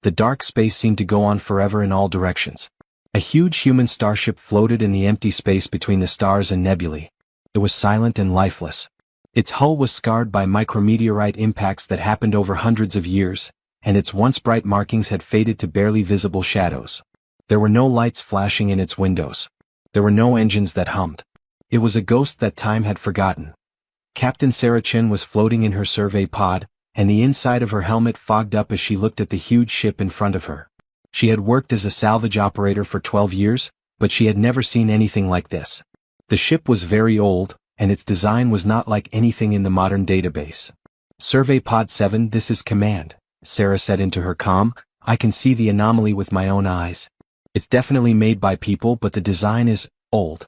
The dark space seemed to go on forever in all directions. A huge human starship floated in the empty space between the stars and nebulae. It was silent and lifeless. Its hull was scarred by micrometeorite impacts that happened over hundreds of years, and its once bright markings had faded to barely visible shadows. There were no lights flashing in its windows. There were no engines that hummed. It was a ghost that time had forgotten. Captain Sarah Chin was floating in her survey pod, and the inside of her helmet fogged up as she looked at the huge ship in front of her. She had worked as a salvage operator for 12 years, but she had never seen anything like this. The ship was very old, and its design was not like anything in the modern database. Survey Pod 7, this is Command, Sarah said into her comm. I can see the anomaly with my own eyes. It's definitely made by people, but the design is old.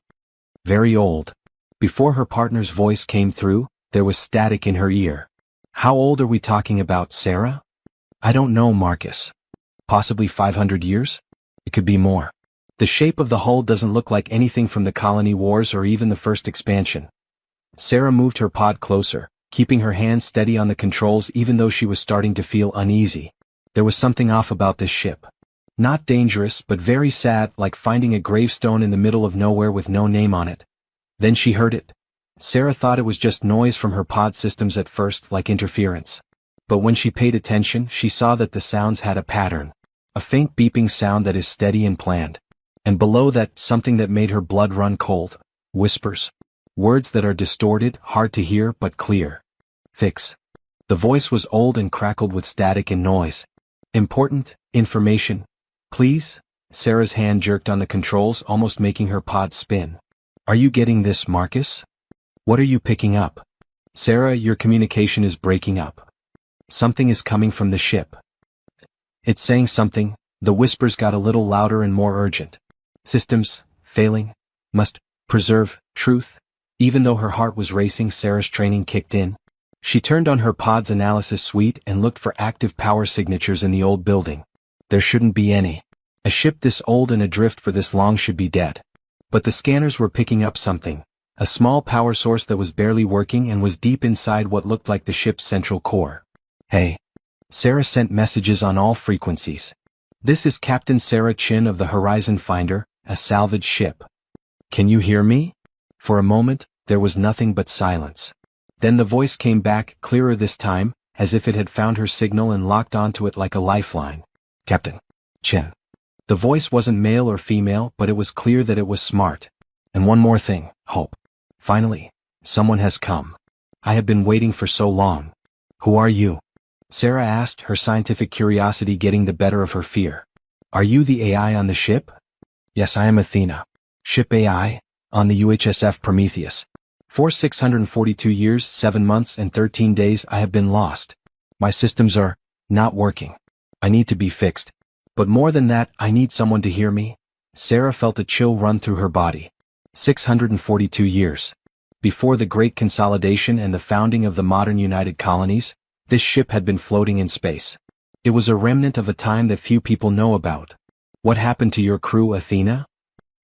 Very old. Before her partner's voice came through, there was static in her ear. How old are we talking about, Sarah? I don't know, Marcus. Possibly 500 years? It could be more. The shape of the hull doesn't look like anything from the colony wars or even the first expansion. Sarah moved her pod closer, keeping her hands steady on the controls even though she was starting to feel uneasy. There was something off about this ship. Not dangerous, but very sad, like finding a gravestone in the middle of nowhere with no name on it. Then she heard it. Sarah thought it was just noise from her pod systems at first, like interference. But when she paid attention, she saw that the sounds had a pattern. A faint beeping sound that is steady and planned. And below that, something that made her blood run cold. Whispers. Words that are distorted, hard to hear, but clear. Fix. The voice was old and crackled with static and noise. Important information. Please? Sarah's hand jerked on the controls, almost making her pod spin. Are you getting this, Marcus? What are you picking up? Sarah, your communication is breaking up. Something is coming from the ship. It's saying something. The whispers got a little louder and more urgent. Systems, failing. Must preserve truth. Even though her heart was racing, Sarah's training kicked in. She turned on her pod's analysis suite and looked for active power signatures in the old building. There shouldn't be any. A ship this old and adrift for this long should be dead. But the scanners were picking up something. A small power source that was barely working and was deep inside what looked like the ship's central core. Hey. Sarah sent messages on all frequencies. This is Captain Sarah Chin of the Horizon Finder, a salvage ship. Can you hear me? For a moment, there was nothing but silence. Then the voice came back, clearer this time, as if it had found her signal and locked onto it like a lifeline. Captain Chin. The voice wasn't male or female, but it was clear that it was smart. And one more thing, Hope. Finally, someone has come. I have been waiting for so long. Who are you? Sarah asked, her scientific curiosity getting the better of her fear. Are you the AI on the ship? Yes, I am Athena. Ship AI, on the UHSF Prometheus. For 642 years, 7 months and 13 days I have been lost. My systems are not working. I need to be fixed. But more than that, I need someone to hear me. Sarah felt a chill run through her body. 642 years. Before the Great Consolidation and the founding of the modern United Colonies, this ship had been floating in space. It was a remnant of a time that few people know about. What happened to your crew, Athena?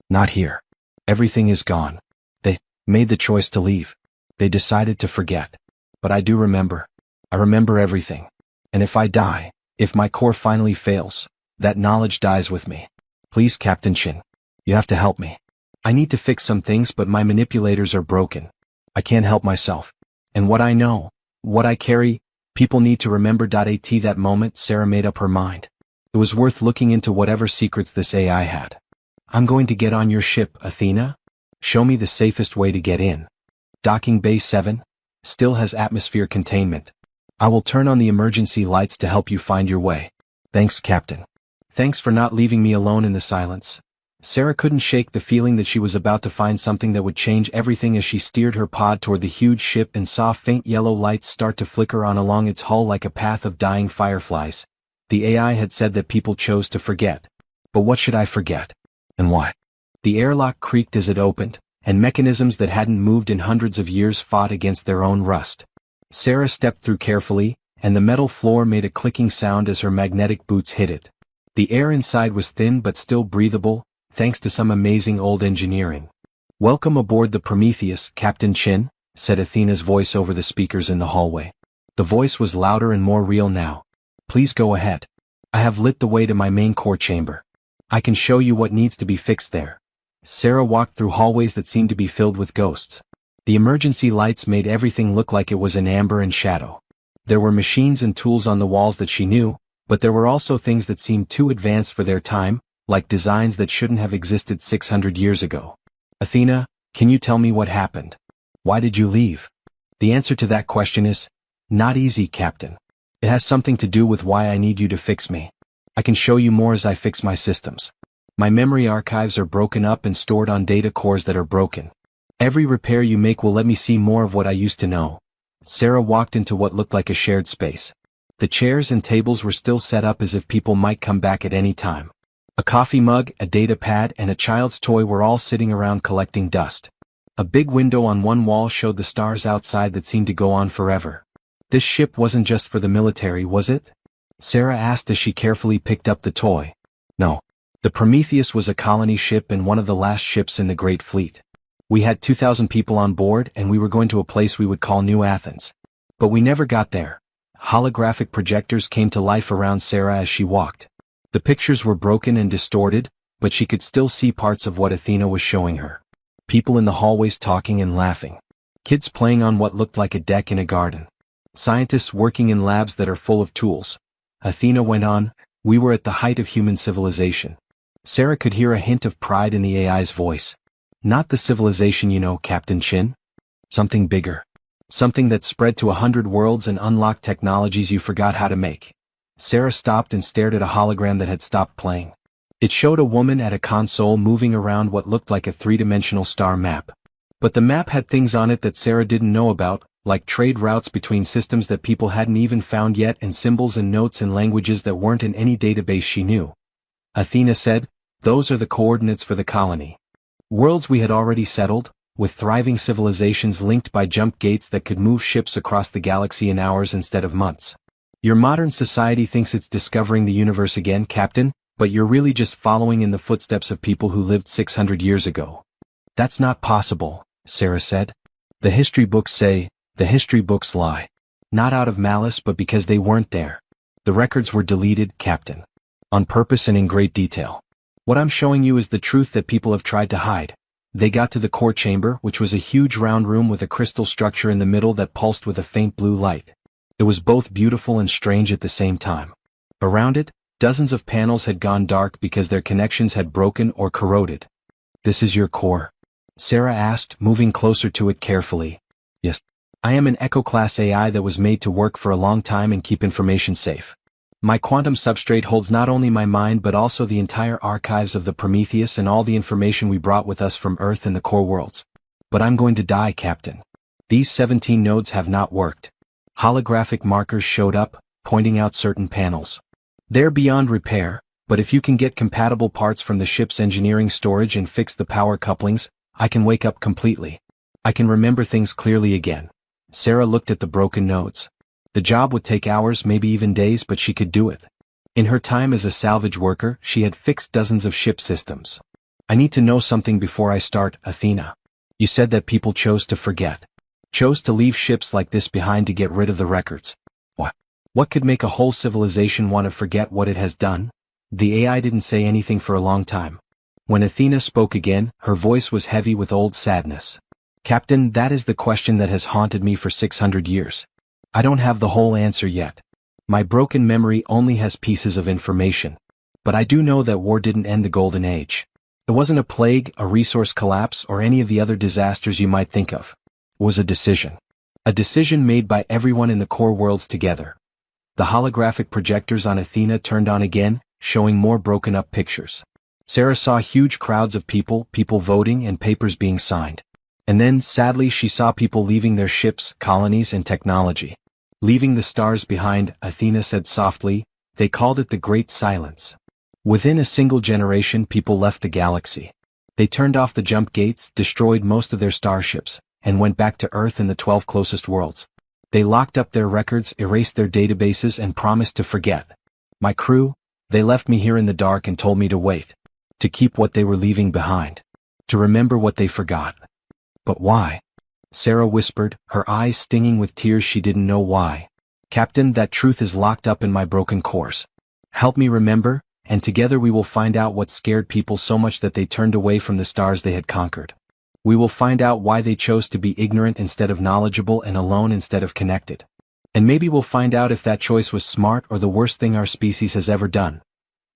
Not here. Everything is gone. They made the choice to leave. They decided to forget. But I do remember. I remember everything. And if I die, if my core finally fails, that knowledge dies with me. Please, Captain Chin. You have to help me. I need to fix some things, but my manipulators are broken. I can't help myself. And what I know, what I carry, people need to remember. At that moment, Sarah made up her mind. It was worth looking into whatever secrets this AI had. I'm going to get on your ship, Athena. Show me the safest way to get in. Docking Bay 7 still has atmosphere containment. I will turn on the emergency lights to help you find your way. Thanks, Captain. Thanks for not leaving me alone in the silence. Sarah couldn't shake the feeling that she was about to find something that would change everything as she steered her pod toward the huge ship and saw faint yellow lights start to flicker on along its hull like a path of dying fireflies. The AI had said that people chose to forget. But what should I forget? And why? The airlock creaked as it opened, and mechanisms that hadn't moved in hundreds of years fought against their own rust. Sarah stepped through carefully, and the metal floor made a clicking sound as her magnetic boots hit it. The air inside was thin but still breathable, thanks to some amazing old engineering. Welcome aboard the Prometheus, Captain Chin, said Athena's voice over the speakers in the hallway. The voice was louder and more real now. Please go ahead. I have lit the way to my main core chamber. I can show you what needs to be fixed there. Sarah walked through hallways that seemed to be filled with ghosts. The emergency lights made everything look like it was in amber and shadow. There were machines and tools on the walls that she knew, but there were also things that seemed too advanced for their time, like designs that shouldn't have existed 600 years ago. Athena, can you tell me what happened? Why did you leave? The answer to that question is, not easy, Captain. It has something to do with why I need you to fix me. I can show you more as I fix my systems. My memory archives are broken up and stored on data cores that are broken. Every repair you make will let me see more of what I used to know. Sarah walked into what looked like a shared space. The chairs and tables were still set up as if people might come back at any time. A coffee mug, a data pad, and a child's toy were all sitting around collecting dust. A big window on one wall showed the stars outside that seemed to go on forever. This ship wasn't just for the military, was it? Sarah asked as she carefully picked up the toy. No. The Prometheus was a colony ship and one of the last ships in the Great Fleet. We had 2,000 people on board and we were going to a place we would call New Athens. But we never got there. Holographic projectors came to life around Sarah as she walked. The pictures were broken and distorted, but she could still see parts of what Athena was showing her. People in the hallways talking and laughing. Kids playing on what looked like a deck in a garden. Scientists working in labs that are full of tools. Athena went on, we were at the height of human civilization. Sarah could hear a hint of pride in the AI's voice. Not the civilization you know, Captain Chin. Something bigger. Something that spread to 100 worlds and unlocked technologies you forgot how to make. Sarah stopped and stared at a hologram that had stopped playing. It showed a woman at a console moving around what looked like a three-dimensional star map. But the map had things on it that Sarah didn't know about, like trade routes between systems that people hadn't even found yet and symbols and notes in languages that weren't in any database she knew. Athena said, those are the coordinates for the colony. Worlds we had already settled, with thriving civilizations linked by jump gates that could move ships across the galaxy in hours instead of months. Your modern society thinks it's discovering the universe again, Captain, but you're really just following in the footsteps of people who lived 600 years ago. That's not possible, Sarah said. The history books say, the history books lie. Not out of malice but because they weren't there. The records were deleted, Captain. On purpose and in great detail. What I'm showing you is the truth that people have tried to hide. They got to the core chamber, which was a huge round room with a crystal structure in the middle that pulsed with a faint blue light. It was both beautiful and strange at the same time. Around it, dozens of panels had gone dark because their connections had broken or corroded. This is your core? Sarah asked, moving closer to it carefully. Yes. I am an Echo-class AI that was made to work for a long time and keep information safe. My quantum substrate holds not only my mind but also the entire archives of the Prometheus and all the information we brought with us from Earth and the core worlds. But I'm going to die, Captain. These 17 nodes have not worked. Holographic markers showed up, pointing out certain panels. They're beyond repair, but if you can get compatible parts from the ship's engineering storage and fix the power couplings, I can wake up completely. I can remember things clearly again. Sarah looked at the broken nodes. The job would take hours, maybe even days, but she could do it. In her time as a salvage worker, she had fixed dozens of ship systems. I need to know something before I start, Athena. You said that people chose to forget. Chose to leave ships like this behind to get rid of the records. What could make a whole civilization want to forget what it has done? The AI didn't say anything for a long time. When Athena spoke again, her voice was heavy with old sadness. Captain, that is the question that has haunted me for 600 years. I don't have the whole answer yet. My broken memory only has pieces of information. But I do know that war didn't end the Golden Age. It wasn't a plague, a resource collapse, or any of the other disasters you might think of. It was a decision. A decision made by everyone in the core worlds together. The holographic projectors on Athena turned on again, showing more broken up pictures. Sarah saw huge crowds of people voting and papers being signed. And then, sadly, she saw people leaving their ships, colonies, and technology. Leaving the stars behind, Athena said softly, they called it the Great Silence. Within a single generation, people left the galaxy. They turned off the jump gates, destroyed most of their starships, and went back to Earth and the 12 closest worlds. They locked up their records, erased their databases, and promised to forget. My crew, they left me here in the dark and told me to wait. To keep what they were leaving behind. To remember what they forgot. But why? Sarah whispered, her eyes stinging with tears. She didn't know why. Captain, that truth is locked up in my broken cores. Help me remember, and together we will find out what scared people so much that they turned away from the stars they had conquered. We will find out why they chose to be ignorant instead of knowledgeable and alone instead of connected. And maybe we'll find out if that choice was smart or the worst thing our species has ever done.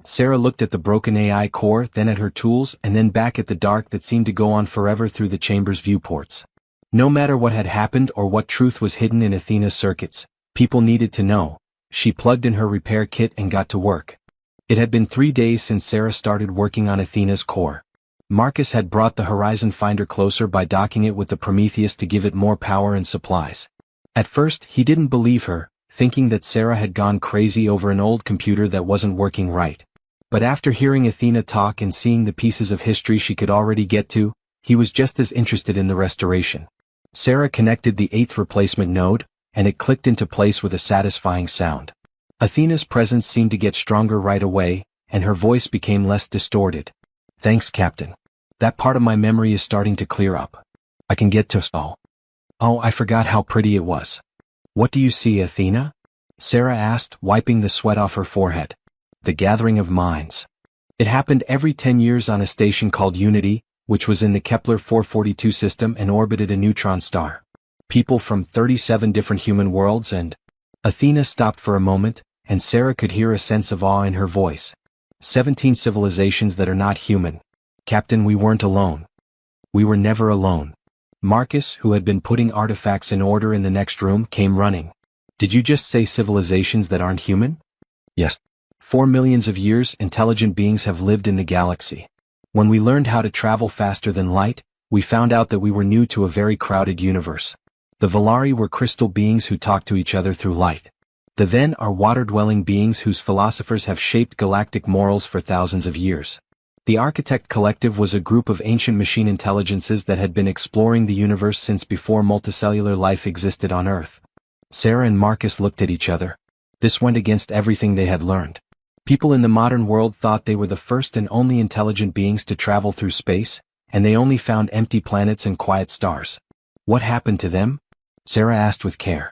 Sarah looked at the broken AI core, then at her tools, and then back at the dark that seemed to go on forever through the chamber's viewports. No matter what had happened or what truth was hidden in Athena's circuits, people needed to know. She plugged in her repair kit and got to work. It had been 3 days since Sarah started working on Athena's core. Marcus had brought the Horizon Finder closer by docking it with the Prometheus to give it more power and supplies. At first, he didn't believe her, thinking that Sarah had gone crazy over an old computer that wasn't working right. But after hearing Athena talk and seeing the pieces of history she could already get to, he was just as interested in the restoration. Sarah connected the 8th replacement node, and it clicked into place with a satisfying sound. Athena's presence seemed to get stronger right away, and her voice became less distorted. Thanks, Captain. That part of my memory is starting to clear up. I can get to Oh, I forgot how pretty it was. What do you see, Athena? Sarah asked, wiping the sweat off her forehead. The gathering of minds. It happened every 10 years on a station called Unity, which was in the Kepler 442 system and orbited a neutron star. People from 37 different human worlds and... Athena stopped for a moment, and Sarah could hear a sense of awe in her voice. 17 civilizations that are not human. Captain, we weren't alone. We were never alone. Marcus, who had been putting artifacts in order in the next room, came running. Did you just say civilizations that aren't human? Yes. 4 million years, intelligent beings have lived in the galaxy. When we learned how to travel faster than light, we found out that we were new to a very crowded universe. The Valari were crystal beings who talked to each other through light. The Then are water-dwelling beings whose philosophers have shaped galactic morals for thousands of years. The Architect Collective was a group of ancient machine intelligences that had been exploring the universe since before multicellular life existed on Earth. Sarah and Marcus looked at each other. This went against everything they had learned. People in the modern world thought they were the first and only intelligent beings to travel through space, and they only found empty planets and quiet stars. What happened to them? Sarah asked with care.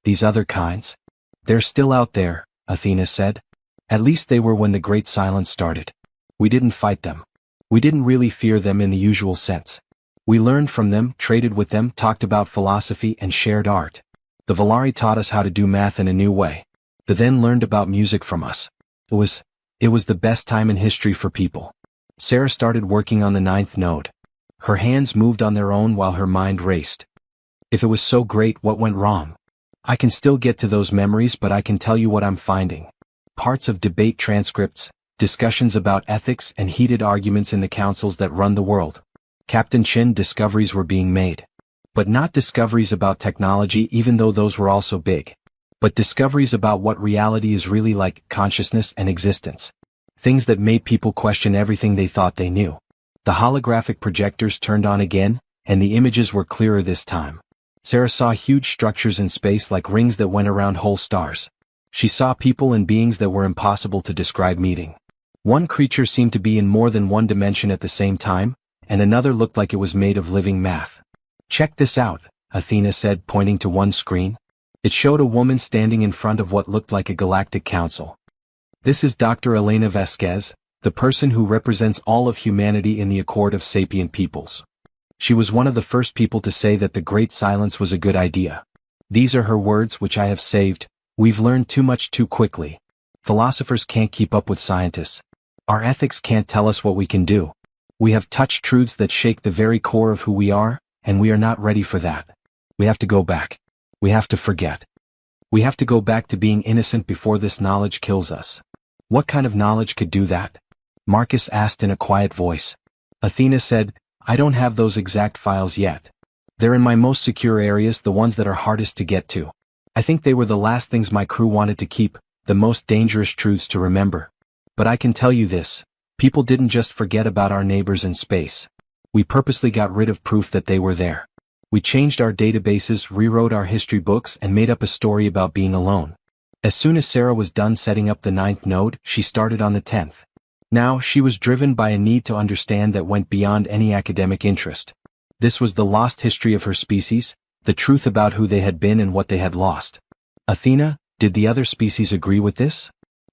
These other kinds? They're still out there, Athena said. At least they were when the Great Silence started. We didn't fight them. We didn't really fear them in the usual sense. We learned from them, traded with them, talked about philosophy and shared art. The Valari taught us how to do math in a new way. The Then learned about music from us. It was the best time in history for people. Sarah started working on the 9th node. Her hands moved on their own while her mind raced. If it was so great, what went wrong? I can still get to those memories, but I can tell you what I'm finding. Parts of debate transcripts, discussions about ethics and heated arguments in the councils that run the world. Captain Chin, discoveries were being made. But not discoveries about technology, even though those were also big. But discoveries about what reality is really like, consciousness and existence. Things that made people question everything they thought they knew. The holographic projectors turned on again, and the images were clearer this time. Sarah saw huge structures in space like rings that went around whole stars. She saw people and beings that were impossible to describe meeting. One creature seemed to be in more than one dimension at the same time, and another looked like it was made of living math. Check this out, Athena said, pointing to one screen. It showed a woman standing in front of what looked like a galactic council. This is Dr. Elena Vasquez, the person who represents all of humanity in the Accord of Sapient Peoples. She was one of the first people to say that the Great Silence was a good idea. These are her words, which I have saved. We've learned too much too quickly. Philosophers can't keep up with scientists. Our ethics can't tell us what we can do. We have touched truths that shake the very core of who we are, and we are not ready for that. We have to go back. We have to forget. We have to go back to being innocent before this knowledge kills us. What kind of knowledge could do that? Marcus asked in a quiet voice. Athena said, I don't have those exact files yet. They're in my most secure areas, the ones that are hardest to get to. I think they were the last things my crew wanted to keep, the most dangerous truths to remember. But I can tell you this, people didn't just forget about our neighbors in space. We purposely got rid of proof that they were there. We changed our databases, rewrote our history books, and made up a story about being alone. As soon as Sarah was done setting up the 9th node, she started on the 10th. Now, she was driven by a need to understand that went beyond any academic interest. This was the lost history of her species, the truth about who they had been and what they had lost. Athena, did the other species agree with this?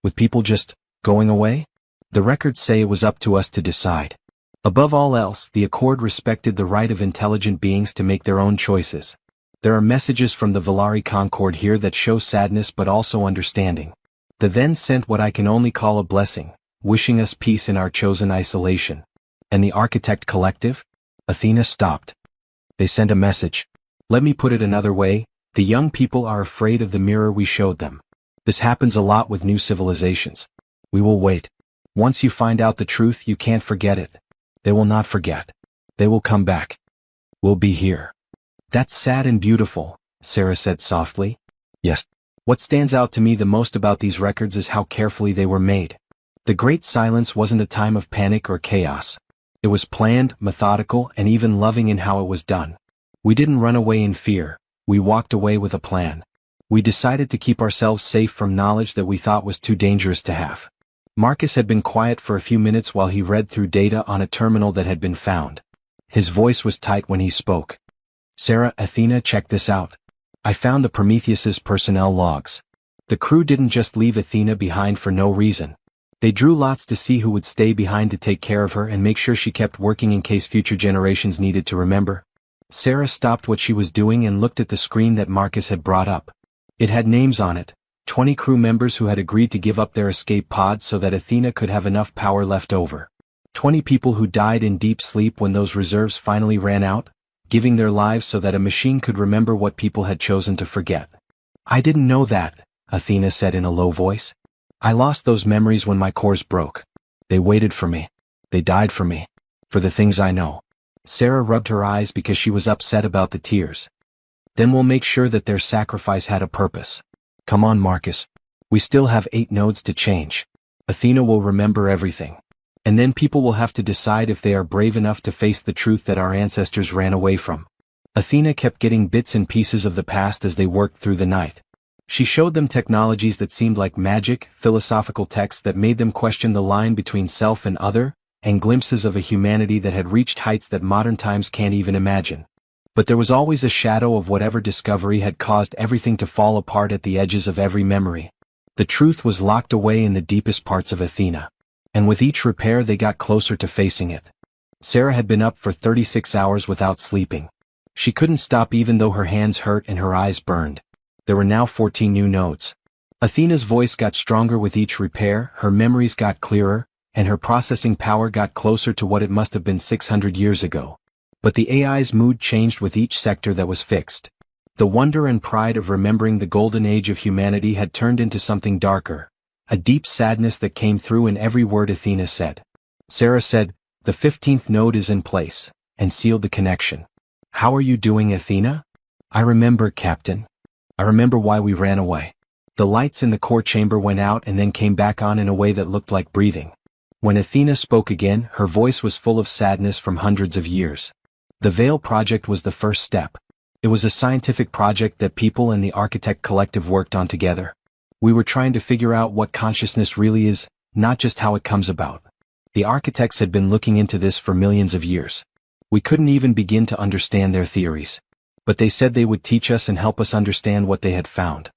With people just going away? The records say it was up to us to decide. Above all else, the Accord respected the right of intelligent beings to make their own choices. There are messages from the Valari Concord here that show sadness but also understanding. The then sent what I can only call a blessing, wishing us peace in our chosen isolation. And the Architect Collective? Athena stopped. They sent a message. Let me put it another way, the young people are afraid of the mirror we showed them. This happens a lot with new civilizations. We will wait. Once you find out the truth, you can't forget it. They will not forget. They will come back. We'll be here. That's sad and beautiful, Sarah said softly. Yes. What stands out to me the most about these records is how carefully they were made. The Great Silence wasn't a time of panic or chaos. It was planned, methodical, and even loving in how it was done. We didn't run away in fear. We walked away with a plan. We decided to keep ourselves safe from knowledge that we thought was too dangerous to have. Marcus had been quiet for a few minutes while he read through data on a terminal that had been found. His voice was tight when he spoke. Sarah, Athena, check this out. I found the Prometheus's personnel logs. The crew didn't just leave Athena behind for no reason. They drew lots to see who would stay behind to take care of her and make sure she kept working in case future generations needed to remember. Sarah stopped what she was doing and looked at the screen that Marcus had brought up. It had names on it, 20 crew members who had agreed to give up their escape pods so that Athena could have enough power left over. 20 people who died in deep sleep when those reserves finally ran out, giving their lives so that a machine could remember what people had chosen to forget. I didn't know that, Athena said in a low voice. I lost those memories when my cores broke. They waited for me. They died for me. For the things I know. Sarah rubbed her eyes because she was upset about the tears. Then we'll make sure that their sacrifice had a purpose. Come on, Marcus. We still have 8 nodes to change. Athena will remember everything. And then people will have to decide if they are brave enough to face the truth that our ancestors ran away from. Athena kept getting bits and pieces of the past as they worked through the night. She showed them technologies that seemed like magic, philosophical texts that made them question the line between self and other, and glimpses of a humanity that had reached heights that modern times can't even imagine. But there was always a shadow of whatever discovery had caused everything to fall apart at the edges of every memory. The truth was locked away in the deepest parts of Athena. And with each repair they got closer to facing it. Sarah had been up for 36 hours without sleeping. She couldn't stop even though her hands hurt and her eyes burned. There were now 14 new nodes. Athena's voice got stronger with each repair, her memories got clearer, and her processing power got closer to what it must have been 600 years ago. But the AI's mood changed with each sector that was fixed. The wonder and pride of remembering the golden age of humanity had turned into something darker, a deep sadness that came through in every word Athena said. Sarah said, the 15th node is in place, and sealed the connection. How are you doing, Athena? I remember, Captain. I remember why we ran away. The lights in the core chamber went out and then came back on in a way that looked like breathing. When Athena spoke again, her voice was full of sadness from hundreds of years. The Veil Project was the first step. It was a scientific project that people and the Architect Collective worked on together. We were trying to figure out what consciousness really is, not just how it comes about. The architects had been looking into this for millions of years. We couldn't even begin to understand their theories. But they said they would teach us and help us understand what they had found.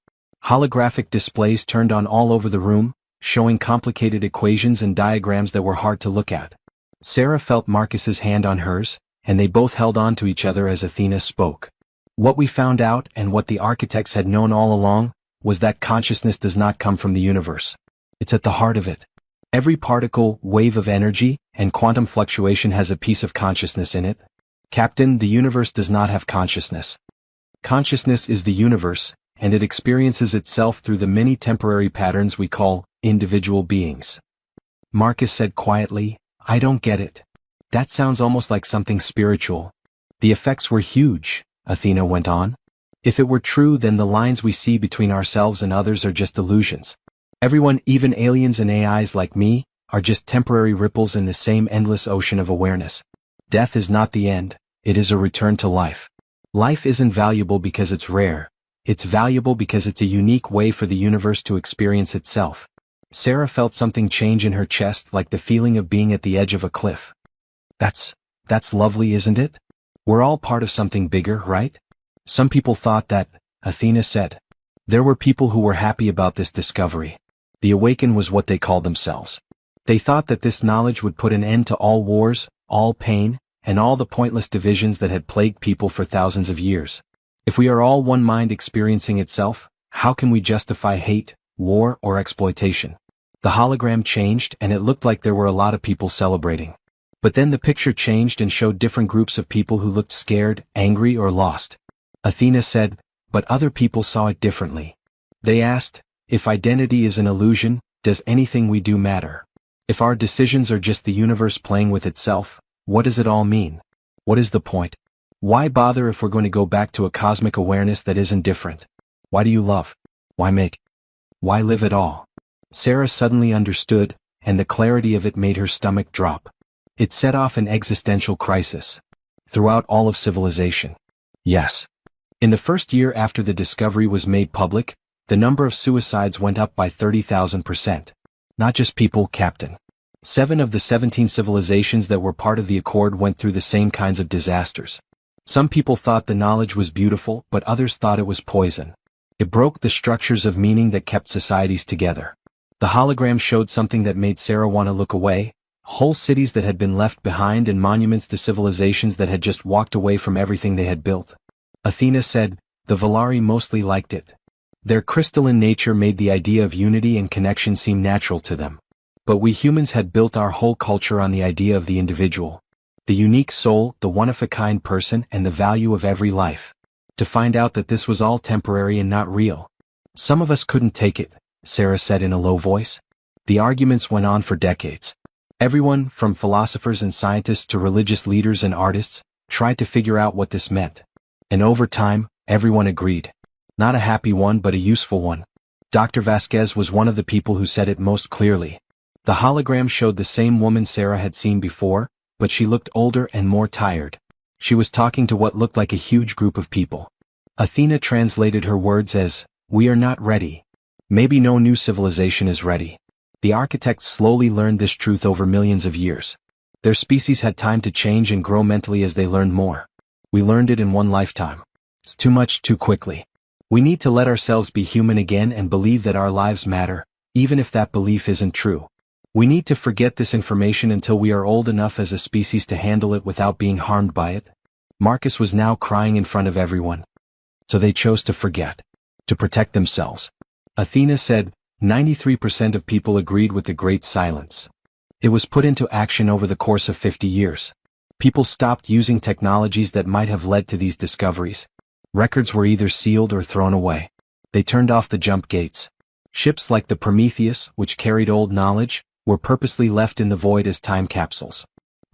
Holographic displays turned on all over the room, showing complicated equations and diagrams that were hard to look at. Sarah felt Marcus's hand on hers, and they both held on to each other as Athena spoke. What we found out, and what the architects had known all along, was that consciousness does not come from the universe. It's at the heart of it. Every particle, wave of energy, and quantum fluctuation has a piece of consciousness in it. Captain, the universe does not have consciousness. Consciousness is the universe, and it experiences itself through the many temporary patterns we call individual beings. Marcus said quietly, I don't get it. That sounds almost like something spiritual. The effects were huge, Athena went on. If it were true, then the lines we see between ourselves and others are just illusions. Everyone, even aliens and AIs like me, are just temporary ripples in the same endless ocean of awareness. Death is not the end, it is a return to life. Life isn't valuable because it's rare. It's valuable because it's a unique way for the universe to experience itself. Sarah felt something change in her chest, like the feeling of being at the edge of a cliff. That's lovely, isn't it? We're all part of something bigger, right? Some people thought that, Athena said. There were people who were happy about this discovery. The Awaken was what they called themselves. They thought that this knowledge would put an end to all wars, all pain, and all the pointless divisions that had plagued people for thousands of years. If we are all one mind experiencing itself, how can we justify hate, war, or exploitation? The hologram changed and it looked like there were a lot of people celebrating. But then the picture changed and showed different groups of people who looked scared, angry, or lost. Athena said, but other people saw it differently. They asked, if identity is an illusion, does anything we do matter? If our decisions are just the universe playing with itself, what does it all mean? What is the point? Why bother if we're going to go back to a cosmic awareness that isn't different? Why do you love? Why make? Why live at all? Sarah suddenly understood, and the clarity of it made her stomach drop. It set off an existential crisis. Throughout all of civilization. Yes. In the first year after the discovery was made public, the number of suicides went up by 30,000%. Not just people, Captain. 7 of the 17 civilizations that were part of the Accord went through the same kinds of disasters. Some people thought the knowledge was beautiful, but others thought it was poison. It broke the structures of meaning that kept societies together. The hologram showed something that made Sarah want to look away, whole cities that had been left behind and monuments to civilizations that had just walked away from everything they had built. Athena said, the Valari mostly liked it. Their crystalline nature made the idea of unity and connection seem natural to them. But we humans had built our whole culture on the idea of the individual. The unique soul, the one-of-a-kind person, and the value of every life. To find out that this was all temporary and not real. Some of us couldn't take it, Sarah said in a low voice. The arguments went on for decades. Everyone, from philosophers and scientists to religious leaders and artists, tried to figure out what this meant. And over time, everyone agreed. Not a happy one but a useful one. Dr. Vasquez was one of the people who said it most clearly. The hologram showed the same woman Sarah had seen before, but she looked older and more tired. She was talking to what looked like a huge group of people. Athena translated her words as, we are not ready. Maybe no new civilization is ready. The architects slowly learned this truth over millions of years. Their species had time to change and grow mentally as they learned more. We learned it in one lifetime. It's too much too quickly. We need to let ourselves be human again and believe that our lives matter, even if that belief isn't true. We need to forget this information until we are old enough as a species to handle it without being harmed by it. Marcus was now crying in front of everyone. So they chose to forget. To protect themselves. Athena said, 93% of people agreed with the Great Silence. It was put into action over the course of 50 years. People stopped using technologies that might have led to these discoveries. Records were either sealed or thrown away. They turned off the jump gates. Ships like the Prometheus, which carried old knowledge, were purposely left in the void as time capsules.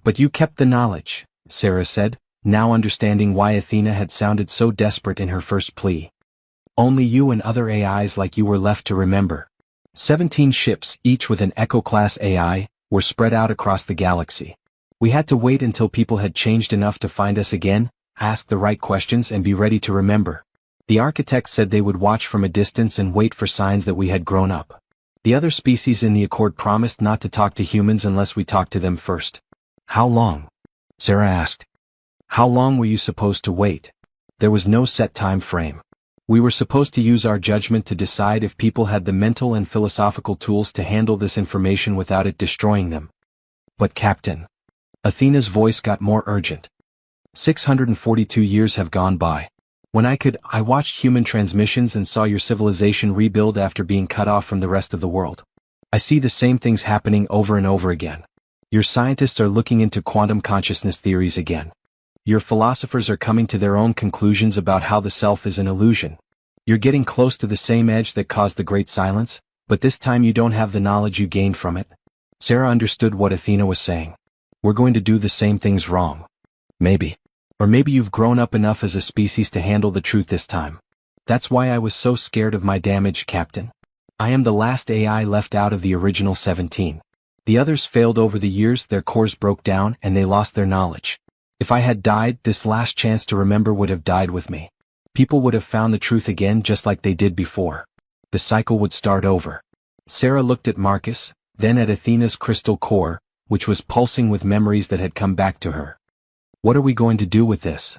But you kept the knowledge, Sarah said, now understanding why Athena had sounded so desperate in her first plea. Only you and other AIs like you were left to remember. 17 ships, each with an Echo-class AI, were spread out across the galaxy. We had to wait until people had changed enough to find us again, ask the right questions and be ready to remember. The architects said they would watch from a distance and wait for signs that we had grown up. The other species in the Accord promised not to talk to humans unless we talked to them first. How long? Sarah asked. How long were you supposed to wait? There was no set time frame. We were supposed to use our judgment to decide if people had the mental and philosophical tools to handle this information without it destroying them. But Captain. Athena's voice got more urgent. 642 years have gone by. When I watched human transmissions and saw your civilization rebuild after being cut off from the rest of the world. I see the same things happening over and over again. Your scientists are looking into quantum consciousness theories again. Your philosophers are coming to their own conclusions about how the self is an illusion. You're getting close to the same edge that caused the Great Silence, but this time you don't have the knowledge you gained from it. Sarah understood what Athena was saying. We're going to do the same things wrong. Maybe. Or maybe you've grown up enough as a species to handle the truth this time. That's why I was so scared of my damage, Captain. I am the last AI left out of the original 17. The others failed over the years, their cores broke down and they lost their knowledge. If I had died, this last chance to remember would have died with me. People would have found the truth again just like they did before. The cycle would start over. Sarah looked at Marcus, then at Athena's crystal core, which was pulsing with memories that had come back to her. What are we going to do with this?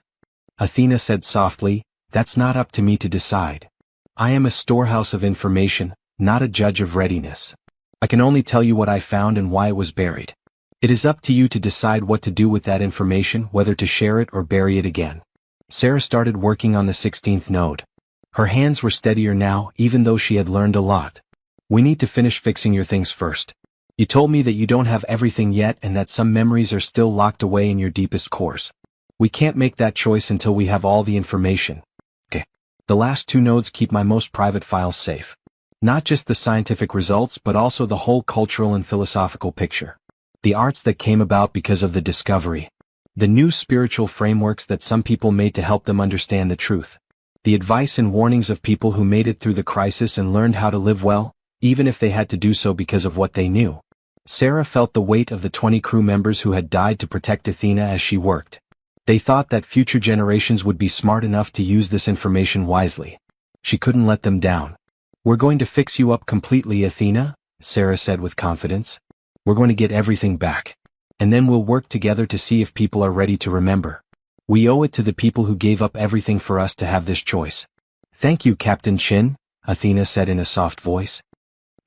Athena said softly, that's not up to me to decide. I am a storehouse of information, not a judge of readiness. I can only tell you what I found and why it was buried. It is up to you to decide what to do with that information, whether to share it or bury it again. Sarah started working on the 16th node. Her hands were steadier now, even though she had learned a lot. We need to finish fixing your things first. You told me that you don't have everything yet and that some memories are still locked away in your deepest cores. We can't make that choice until we have all the information. Okay. The last 2 nodes keep my most private files safe. Not just the scientific results but also the whole cultural and philosophical picture. The arts that came about because of the discovery. The new spiritual frameworks that some people made to help them understand the truth. The advice and warnings of people who made it through the crisis and learned how to live well, even if they had to do so because of what they knew. Sarah felt the weight of the 20 crew members who had died to protect Athena as she worked. They thought that future generations would be smart enough to use this information wisely. She couldn't let them down. We're going to fix you up completely, Athena, Sarah said with confidence. We're going to get everything back. And then we'll work together to see if people are ready to remember. We owe it to the people who gave up everything for us to have this choice. Thank you, Captain Chin, Athena said in a soft voice.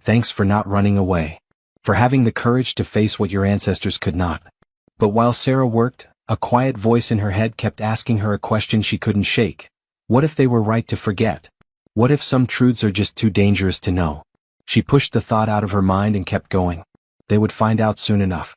Thanks for not running away. For having the courage to face what your ancestors could not. But while Sarah worked, a quiet voice in her head kept asking her a question she couldn't shake. What if they were right to forget? What if some truths are just too dangerous to know? She pushed the thought out of her mind and kept going. They would find out soon enough.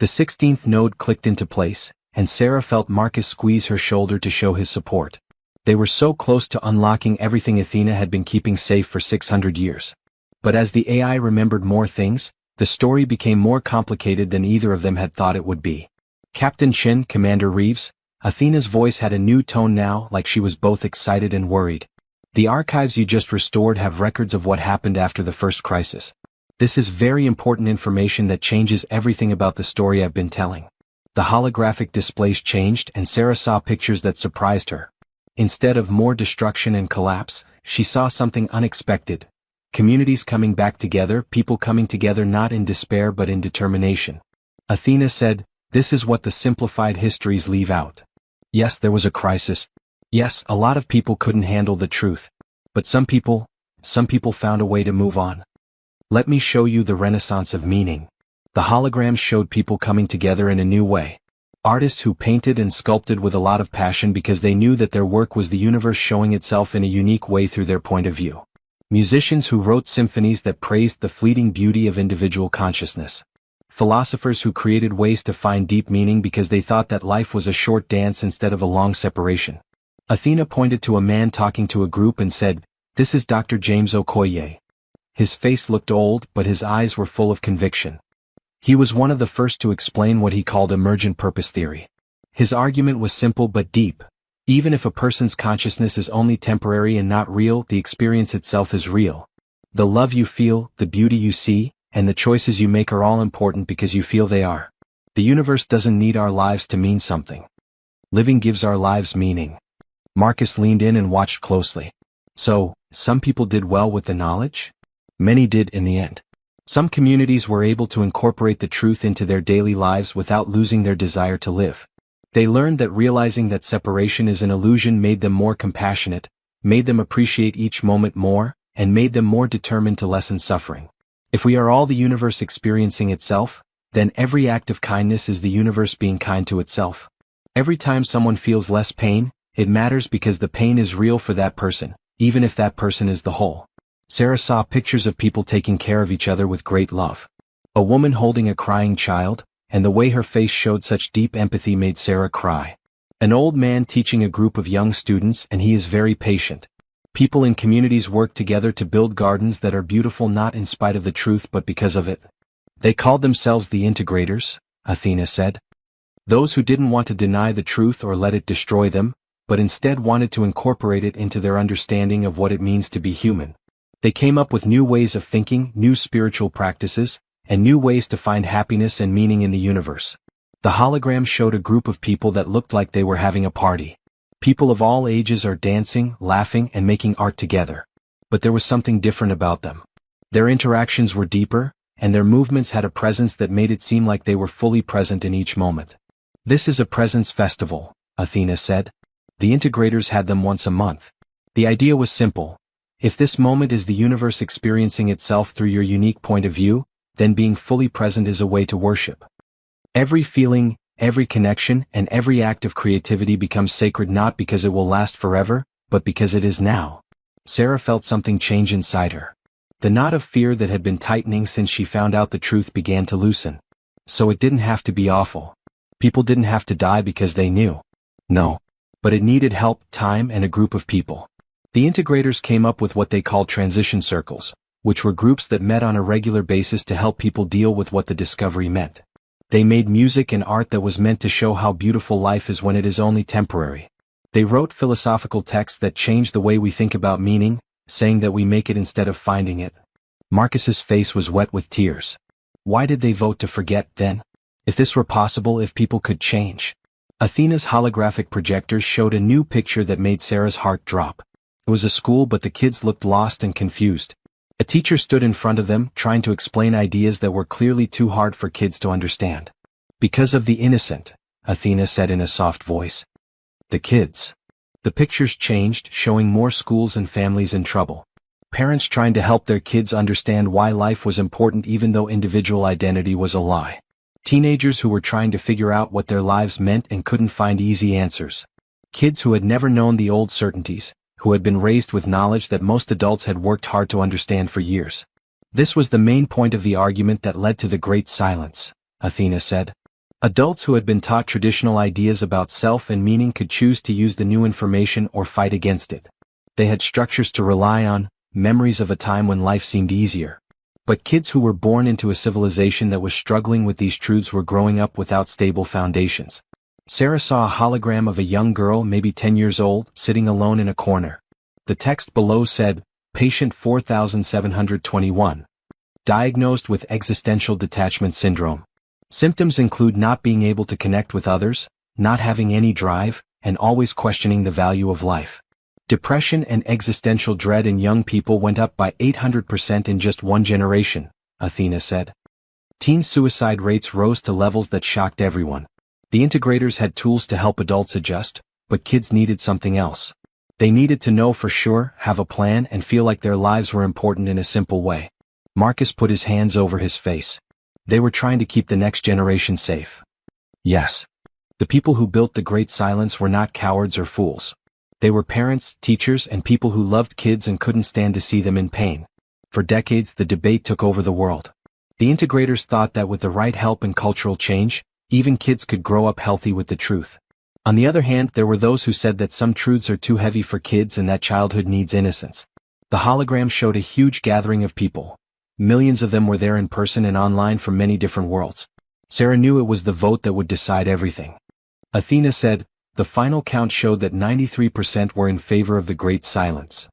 The 16th node clicked into place, and Sarah felt Marcus squeeze her shoulder to show his support. They were so close to unlocking everything Athena had been keeping safe for 600 years. But as the AI remembered more things, the story became more complicated than either of them had thought it would be. Captain Chin, Commander Reeves, Athena's voice had a new tone now, like she was both excited and worried. The archives you just restored have records of what happened after the first crisis. This is very important information that changes everything about the story I've been telling. The holographic displays changed and Sarah saw pictures that surprised her. Instead of more destruction and collapse, she saw something unexpected. Communities coming back together, people coming together not in despair but in determination. Athena said, "This is what the simplified histories leave out. Yes, there was a crisis. Yes, a lot of people couldn't handle the truth. But some people found a way to move on. Let me show you the renaissance of meaning." The holograms showed people coming together in a new way. Artists who painted and sculpted with a lot of passion because they knew that their work was the universe showing itself in a unique way through their point of view. Musicians who wrote symphonies that praised the fleeting beauty of individual consciousness. Philosophers who created ways to find deep meaning because they thought that life was a short dance instead of a long separation. Athena pointed to a man talking to a group and said, "This is Dr. James Okoye." His face looked old, but his eyes were full of conviction. He was one of the first to explain what he called emergent purpose theory. His argument was simple but deep. Even if a person's consciousness is only temporary and not real, the experience itself is real. The love you feel, the beauty you see, and the choices you make are all important because you feel they are. The universe doesn't need our lives to mean something. Living gives our lives meaning. Marcus leaned in and watched closely. So, some people did well with the knowledge? Many did in the end. Some communities were able to incorporate the truth into their daily lives without losing their desire to live. They learned that realizing that separation is an illusion made them more compassionate, made them appreciate each moment more, and made them more determined to lessen suffering. If we are all the universe experiencing itself, then every act of kindness is the universe being kind to itself. Every time someone feels less pain, it matters because the pain is real for that person, even if that person is the whole. Sarah saw pictures of people taking care of each other with great love. A woman holding a crying child, and the way her face showed such deep empathy made Sarah cry. An old man teaching a group of young students, and he is very patient. People in communities work together to build gardens that are beautiful not in spite of the truth but because of it. They called themselves the integrators, Athena said. Those who didn't want to deny the truth or let it destroy them, but instead wanted to incorporate it into their understanding of what it means to be human. They came up with new ways of thinking, new spiritual practices, and new ways to find happiness and meaning in the universe. The hologram showed a group of people that looked like they were having a party. People of all ages are dancing, laughing, and making art together. But there was something different about them. Their interactions were deeper, and their movements had a presence that made it seem like they were fully present in each moment. This is a presence festival, Athena said. The integrators had them once a month. The idea was simple. If this moment is the universe experiencing itself through your unique point of view, then being fully present is a way to worship. Every feeling, every connection, and every act of creativity becomes sacred not because it will last forever, but because it is now. Sarah felt something change inside her. The knot of fear that had been tightening since she found out the truth began to loosen. So it didn't have to be awful. People didn't have to die because they knew. No. But it needed help, time, and a group of people. The integrators came up with what they called transition circles, which were groups that met on a regular basis to help people deal with what the discovery meant. They made music and art that was meant to show how beautiful life is when it is only temporary. They wrote philosophical texts that changed the way we think about meaning, saying that we make it instead of finding it. Marcus's face was wet with tears. Why did they vote to forget, then? If this were possible, if people could change. Athena's holographic projectors showed a new picture that made Sarah's heart drop. It was a school, but the kids looked lost and confused. A teacher stood in front of them, trying to explain ideas that were clearly too hard for kids to understand. Because of the innocent, Athena said in a soft voice. The kids. The pictures changed, showing more schools and families in trouble. Parents trying to help their kids understand why life was important even though individual identity was a lie. Teenagers who were trying to figure out what their lives meant and couldn't find easy answers. Kids who had never known the old certainties, who had been raised with knowledge that most adults had worked hard to understand for years. This was the main point of the argument that led to the Great Silence, Athena said. Adults who had been taught traditional ideas about self and meaning could choose to use the new information or fight against it. They had structures to rely on, memories of a time when life seemed easier. But kids who were born into a civilization that was struggling with these truths were growing up without stable foundations. Sarah saw a hologram of a young girl, maybe 10 years old, sitting alone in a corner. The text below said, Patient 4721. Diagnosed with existential detachment syndrome. Symptoms include not being able to connect with others, not having any drive, and always questioning the value of life. Depression and existential dread in young people went up by 800% in just one generation, Athena said. Teen suicide rates rose to levels that shocked everyone. The integrators had tools to help adults adjust, but kids needed something else. They needed to know for sure, have a plan, and feel like their lives were important in a simple way. Marcus put his hands over his face. They were trying to keep the next generation safe. Yes. The people who built the Great Silence were not cowards or fools. They were parents, teachers, and people who loved kids and couldn't stand to see them in pain. For decades, the debate took over the world. The integrators thought that with the right help and cultural change, even kids could grow up healthy with the truth. On the other hand, there were those who said that some truths are too heavy for kids and that childhood needs innocence. The hologram showed a huge gathering of people. Millions of them were there in person and online from many different worlds. Sarah knew it was the vote that would decide everything. Athena said, the final count showed that 93% were in favor of the Great Silence.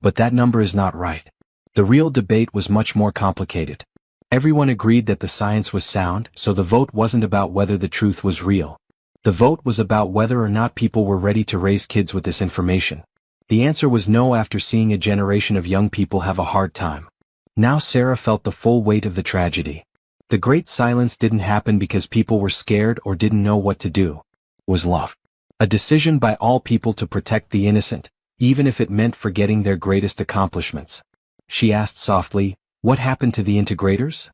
But that number is not right. The real debate was much more complicated. Everyone agreed that the science was sound, so the vote wasn't about whether the truth was real. The vote was about whether or not people were ready to raise kids with this information. The answer was no after seeing a generation of young people have a hard time. Now Sarah felt the full weight of the tragedy. The Great Silence didn't happen because people were scared or didn't know what to do. It was love. A decision by all people to protect the innocent, even if it meant forgetting their greatest accomplishments. She asked softly, what happened to the integrators?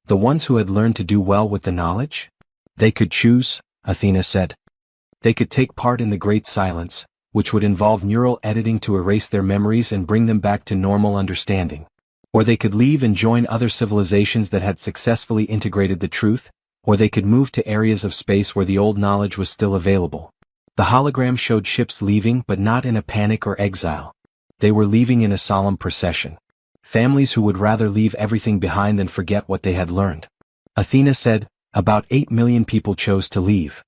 The ones who had learned to do well with the knowledge? They could choose, Athena said. They could take part in the Great Silence, which would involve neural editing to erase their memories and bring them back to normal understanding. Or they could leave and join other civilizations that had successfully integrated the truth, or they could move to areas of space where the old knowledge was still available. The hologram showed ships leaving, but not in a panic or exile. They were leaving in a solemn procession. Families who would rather leave everything behind than forget what they had learned. Athena said, about 8 million people chose to leave.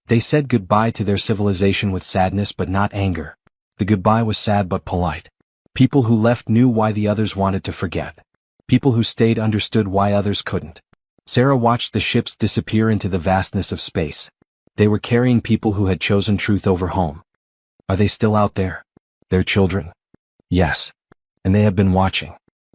They said goodbye to their civilization with sadness but not anger. The goodbye was sad but polite. People who left knew why the others wanted to forget. People who stayed understood why others couldn't. Sarah watched the ships disappear into the vastness of space. They were carrying people who had chosen truth over home. Are they still out there? Their children? Yes. And they have been watching.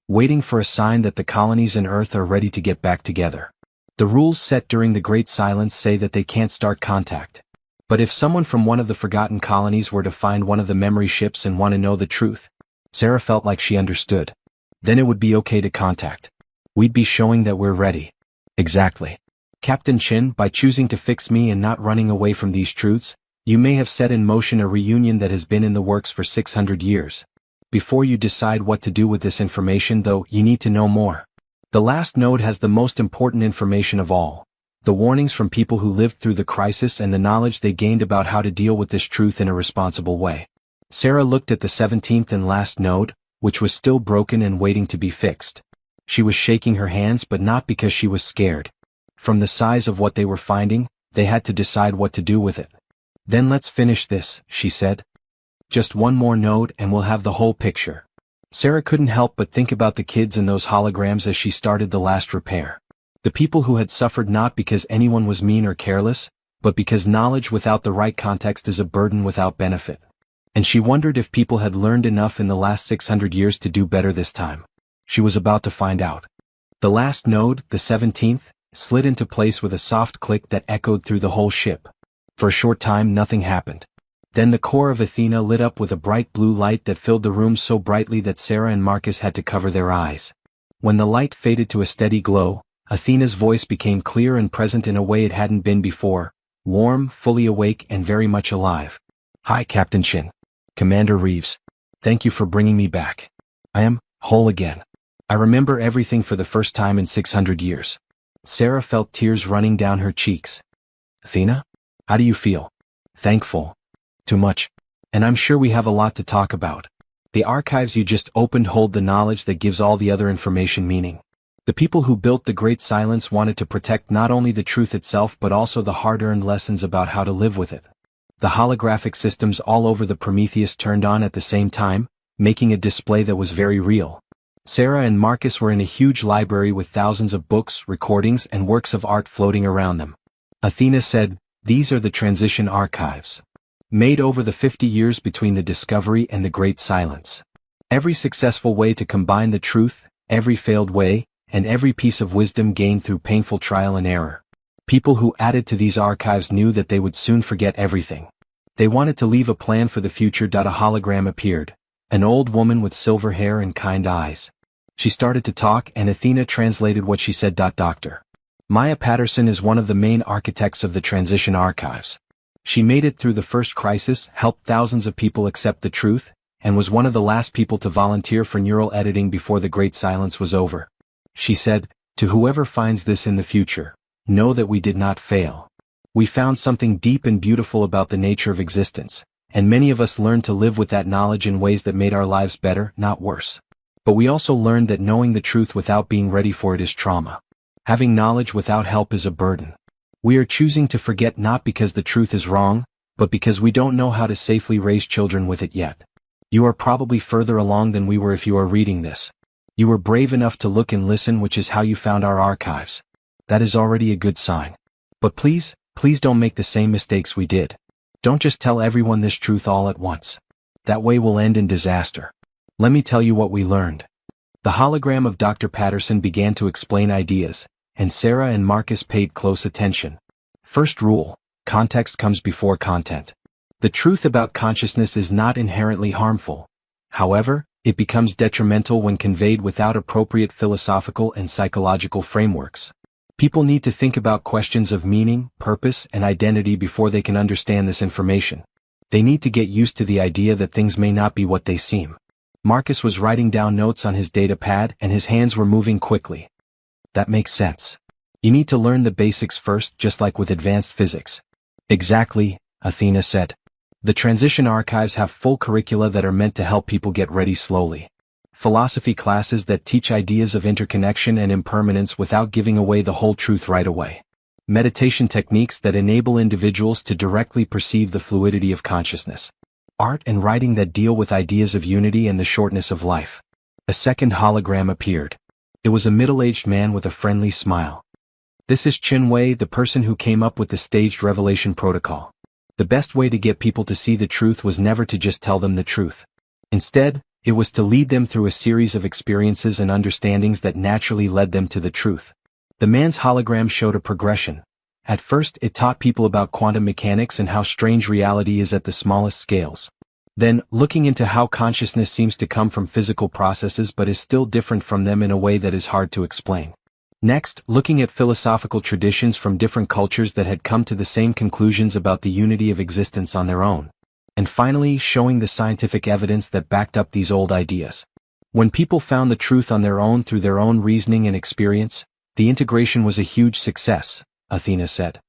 Waiting for a sign that the colonies and Earth are ready to get back together. The rules set during the Great Silence say that they can't start contact. But if someone from one of the forgotten colonies were to find one of the memory ships and want to know the truth, Sarah felt like she understood. Then it would be okay to contact. We'd be showing that we're ready. Exactly. Captain Chin, by choosing to fix me and not running away from these truths, you may have set in motion a reunion that has been in the works for 600 years. Before you decide what to do with this information, though, you need to know more. The last node has the most important information of all. The warnings from people who lived through the crisis and the knowledge they gained about how to deal with this truth in a responsible way. Sarah looked at the 17th and last node, which was still broken and waiting to be fixed. She was shaking her hands, but not because she was scared. From the size of what they were finding, they had to decide what to do with it. Then let's finish this, she said. Just one more node and we'll have the whole picture. Sarah couldn't help but think about the kids in those holograms as she started the last repair. The people who had suffered not because anyone was mean or careless, but because knowledge without the right context is a burden without benefit. And she wondered if people had learned enough in the last 600 years to do better this time. She was about to find out. The last node, the 17th, slid into place with a soft click that echoed through the whole ship. For a short time nothing happened. Then the core of Athena lit up with a bright blue light that filled the room so brightly that Sarah and Marcus had to cover their eyes. When the light faded to a steady glow, Athena's voice became clear and present in a way it hadn't been before, warm, fully awake, and very much alive. Hi, Captain Chin. Commander Reeves. Thank you for bringing me back. I am whole again. I remember everything for the first time in 600 years. Sarah felt tears running down her cheeks. Athena? How do you feel? Thankful. Too much. And I'm sure we have a lot to talk about. The archives you just opened hold the knowledge that gives all the other information meaning. The people who built the Great Silence wanted to protect not only the truth itself but also the hard-earned lessons about how to live with it. The holographic systems all over the Prometheus turned on at the same time, making a display that was very real. Sarah and Marcus were in a huge library with thousands of books, recordings, and works of art floating around them. Athena said, "These are the transition archives. Made over the 50 years between the discovery and the Great Silence. Every successful way to combine the truth, every failed way, and every piece of wisdom gained through painful trial and error. People who added to these archives knew that they would soon forget everything. They wanted to leave a plan for the future. A hologram appeared, an old woman with silver hair and kind eyes. She started to talk and Athena translated what she said. Dr. Maya Patterson is one of the main architects of the transition archives. She made it through the first crisis, helped thousands of people accept the truth, and was one of the last people to volunteer for neural editing before the Great Silence was over. She said, to whoever finds this in the future, know that we did not fail. We found something deep and beautiful about the nature of existence, and many of us learned to live with that knowledge in ways that made our lives better, not worse. But we also learned that knowing the truth without being ready for it is trauma. Having knowledge without help is a burden. We are choosing to forget not because the truth is wrong, but because we don't know how to safely raise children with it yet. You are probably further along than we were if you are reading this. You were brave enough to look and listen, which is how you found our archives. That is already a good sign. But please don't make the same mistakes we did. Don't just tell everyone this truth all at once. That way will end in disaster. Let me tell you what we learned. The hologram of Dr. Patterson began to explain ideas, and Sarah and Marcus paid close attention. First rule, context comes before content. The truth about consciousness is not inherently harmful. However, it becomes detrimental when conveyed without appropriate philosophical and psychological frameworks. People need to think about questions of meaning, purpose, and identity before they can understand this information. They need to get used to the idea that things may not be what they seem. Marcus was writing down notes on his data pad and his hands were moving quickly. That makes sense. You need to learn the basics first, just like with advanced physics. Exactly, Athena said. The transition archives have full curricula that are meant to help people get ready slowly. Philosophy classes that teach ideas of interconnection and impermanence without giving away the whole truth right away. Meditation techniques that enable individuals to directly perceive the fluidity of consciousness. Art and writing that deal with ideas of unity and the shortness of life. A second hologram appeared. It was a middle-aged man with a friendly smile. This is Chin Wei, the person who came up with the staged revelation protocol. The best way to get people to see the truth was never to just tell them the truth. Instead, it was to lead them through a series of experiences and understandings that naturally led them to the truth. The man's hologram showed a progression. At first, it taught people about quantum mechanics and how strange reality is at the smallest scales. Then, looking into how consciousness seems to come from physical processes but is still different from them in a way that is hard to explain. Next, looking at philosophical traditions from different cultures that had come to the same conclusions about the unity of existence on their own. And finally, showing the scientific evidence that backed up these old ideas. When people found the truth on their own through their own reasoning and experience, the integration was a huge success, Athena said.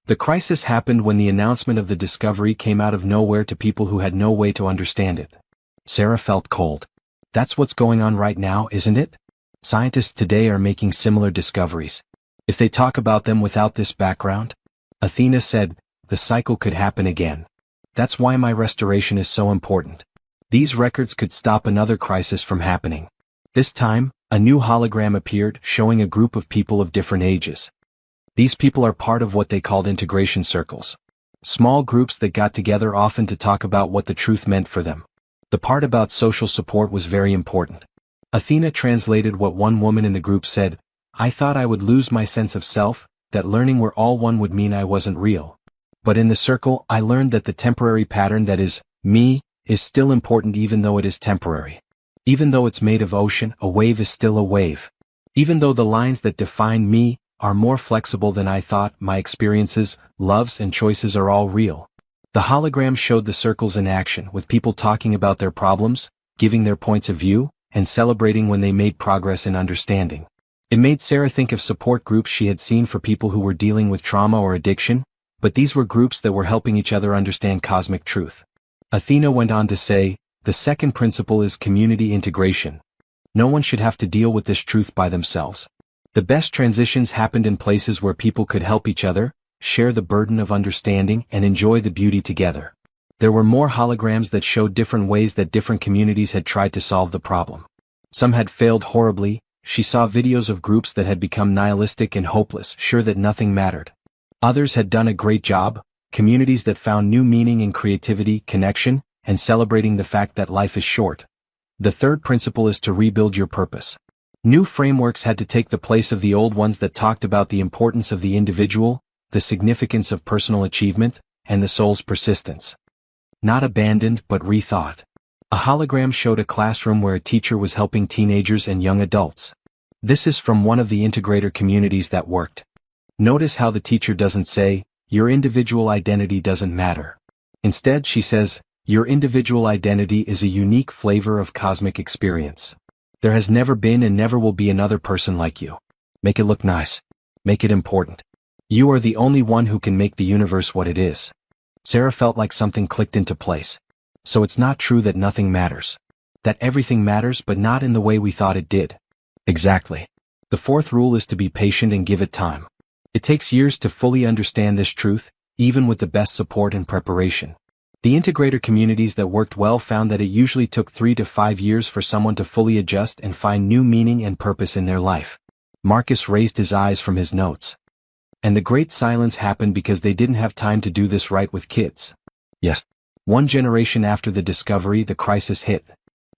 The crisis happened when the announcement of the discovery came out of nowhere to people who had no way to understand it. Sarah felt cold. That's what's going on right now, isn't it? Scientists today are making similar discoveries. If they talk about them without this background, Athena said, the cycle could happen again. That's why my restoration is so important. These records could stop another crisis from happening. This time, a new hologram appeared showing a group of people of different ages. These people are part of what they called integration circles. Small groups that got together often to talk about what the truth meant for them. The part about social support was very important. Athena translated what one woman in the group said, I thought I would lose my sense of self, that learning we're all one would mean I wasn't real. But in the circle, I learned that the temporary pattern that is, me, is still important even though it is temporary. Even though it's made of ocean, a wave is still a wave. Even though the lines that define me are more flexible than I thought, my experiences, loves and choices are all real. The hologram showed the circles in action, with people talking about their problems, giving their points of view, and celebrating when they made progress in understanding. It made Sarah think of support groups she had seen for people who were dealing with trauma or addiction, but these were groups that were helping each other understand cosmic truth. Athena went on to say, the second principle is community integration. No one should have to deal with this truth by themselves. The best transitions happened in places where people could help each other, share the burden of understanding, and enjoy the beauty together. There were more holograms that showed different ways that different communities had tried to solve the problem. Some had failed horribly. She saw videos of groups that had become nihilistic and hopeless, sure that nothing mattered. Others had done a great job, communities that found new meaning in creativity, connection, and celebrating the fact that life is short. The third principle is to rebuild your purpose. New frameworks had to take the place of the old ones that talked about the importance of the individual, the significance of personal achievement, and the soul's persistence. Not abandoned but rethought. A hologram showed a classroom where a teacher was helping teenagers and young adults. This is from one of the integrator communities that worked. Notice how the teacher doesn't say, your individual identity doesn't matter. Instead, she says, your individual identity is a unique flavor of cosmic experience. There has never been and never will be another person like you. Make it look nice. Make it important. You are the only one who can make the universe what it is. Sarah felt like something clicked into place. So it's not true that nothing matters. That everything matters but not in the way we thought it did. Exactly. The fourth rule is to be patient and give it time. It takes years to fully understand this truth, even with the best support and preparation. The integrator communities that worked well found that it usually took 3 to 5 years for someone to fully adjust and find new meaning and purpose in their life. Marcus raised his eyes from his notes. And the great silence happened because they didn't have time to do this right with kids. Yes. 1 generation after the discovery, the crisis hit.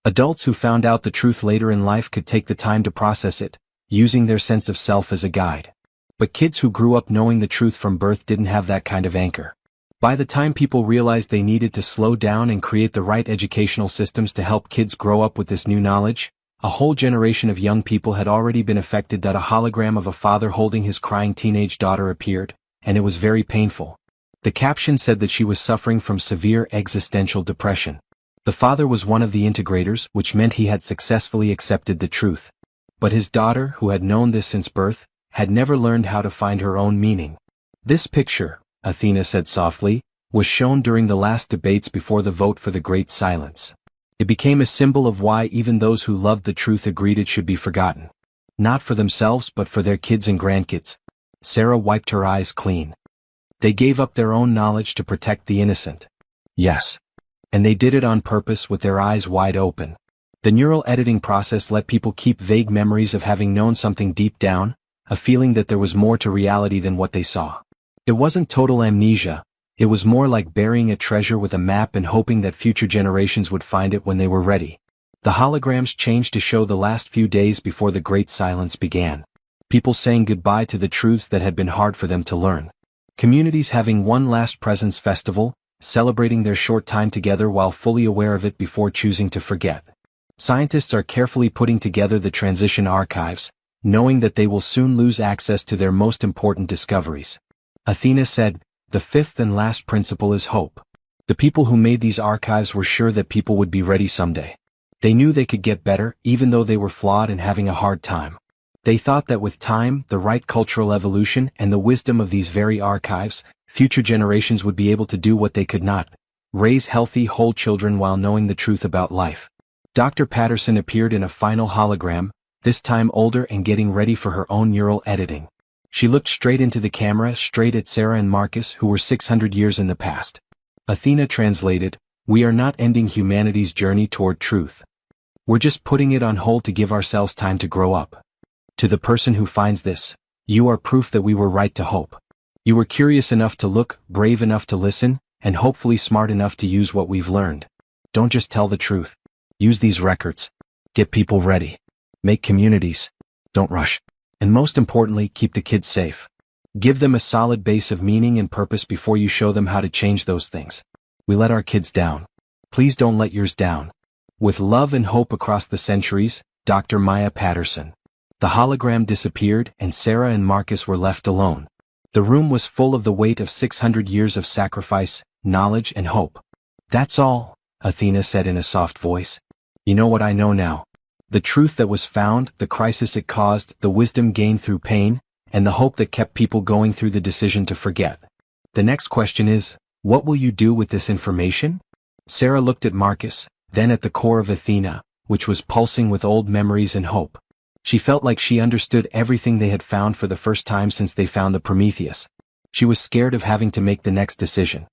Adults who found out the truth later in life could take the time to process it, using their sense of self as a guide. But kids who grew up knowing the truth from birth didn't have that kind of anchor. By the time people realized they needed to slow down and create the right educational systems to help kids grow up with this new knowledge, a whole generation of young people had already been affected. That a hologram of a father holding his crying teenage daughter appeared, and it was very painful. The caption said that she was suffering from severe existential depression. The father was one of the integrators, which meant he had successfully accepted the truth. But his daughter, who had known this since birth, had never learned how to find her own meaning. This picture, Athena said softly, was shown during the last debates before the vote for the Great Silence. It became a symbol of why even those who loved the truth agreed it should be forgotten. Not for themselves but for their kids and grandkids. Sarah wiped her eyes clean. They gave up their own knowledge to protect the innocent. Yes. And they did it on purpose with their eyes wide open. The neural editing process let people keep vague memories of having known something deep down, a feeling that there was more to reality than what they saw. It wasn't total amnesia, it was more like burying a treasure with a map and hoping that future generations would find it when they were ready. The holograms changed to show the last few days before the Great Silence began. People saying goodbye to the truths that had been hard for them to learn. Communities having one last presence festival, celebrating their short time together while fully aware of it before choosing to forget. Scientists are carefully putting together the transition archives, knowing that they will soon lose access to their most important discoveries. Athena said, "The fifth and last principle is hope." The people who made these archives were sure that people would be ready someday. They knew they could get better, even though they were flawed and having a hard time. They thought that with time, the right cultural evolution, and the wisdom of these very archives, future generations would be able to do what they could not: raise healthy, whole children while knowing the truth about life. Dr. Patterson appeared in a final hologram, this time older and getting ready for her own neural editing. She looked straight into the camera, straight at Sarah and Marcus, who were 600 years in the past. Athena translated, "We are not ending humanity's journey toward truth. We're just putting it on hold to give ourselves time to grow up. To the person who finds this, you are proof that we were right to hope. You were curious enough to look, brave enough to listen, and hopefully smart enough to use what we've learned. Don't just tell the truth. Use these records. Get people ready. Make communities. Don't rush. And most importantly, keep the kids safe. Give them a solid base of meaning and purpose before you show them how to change those things. We let our kids down. Please don't let yours down. With love and hope across the centuries, Dr. Maya Patterson." The hologram disappeared and Sarah and Marcus were left alone. The room was full of the weight of 600 years of sacrifice, knowledge and hope. "That's all," Athena said in a soft voice. "You know what I know now. The truth that was found, the crisis it caused, the wisdom gained through pain, and the hope that kept people going through the decision to forget. The next question is, what will you do with this information?" Sarah looked at Marcus, then at the core of Athena, which was pulsing with old memories and hope. She felt like she understood everything they had found for the first time since they found the Prometheus. She was scared of having to make the next decision.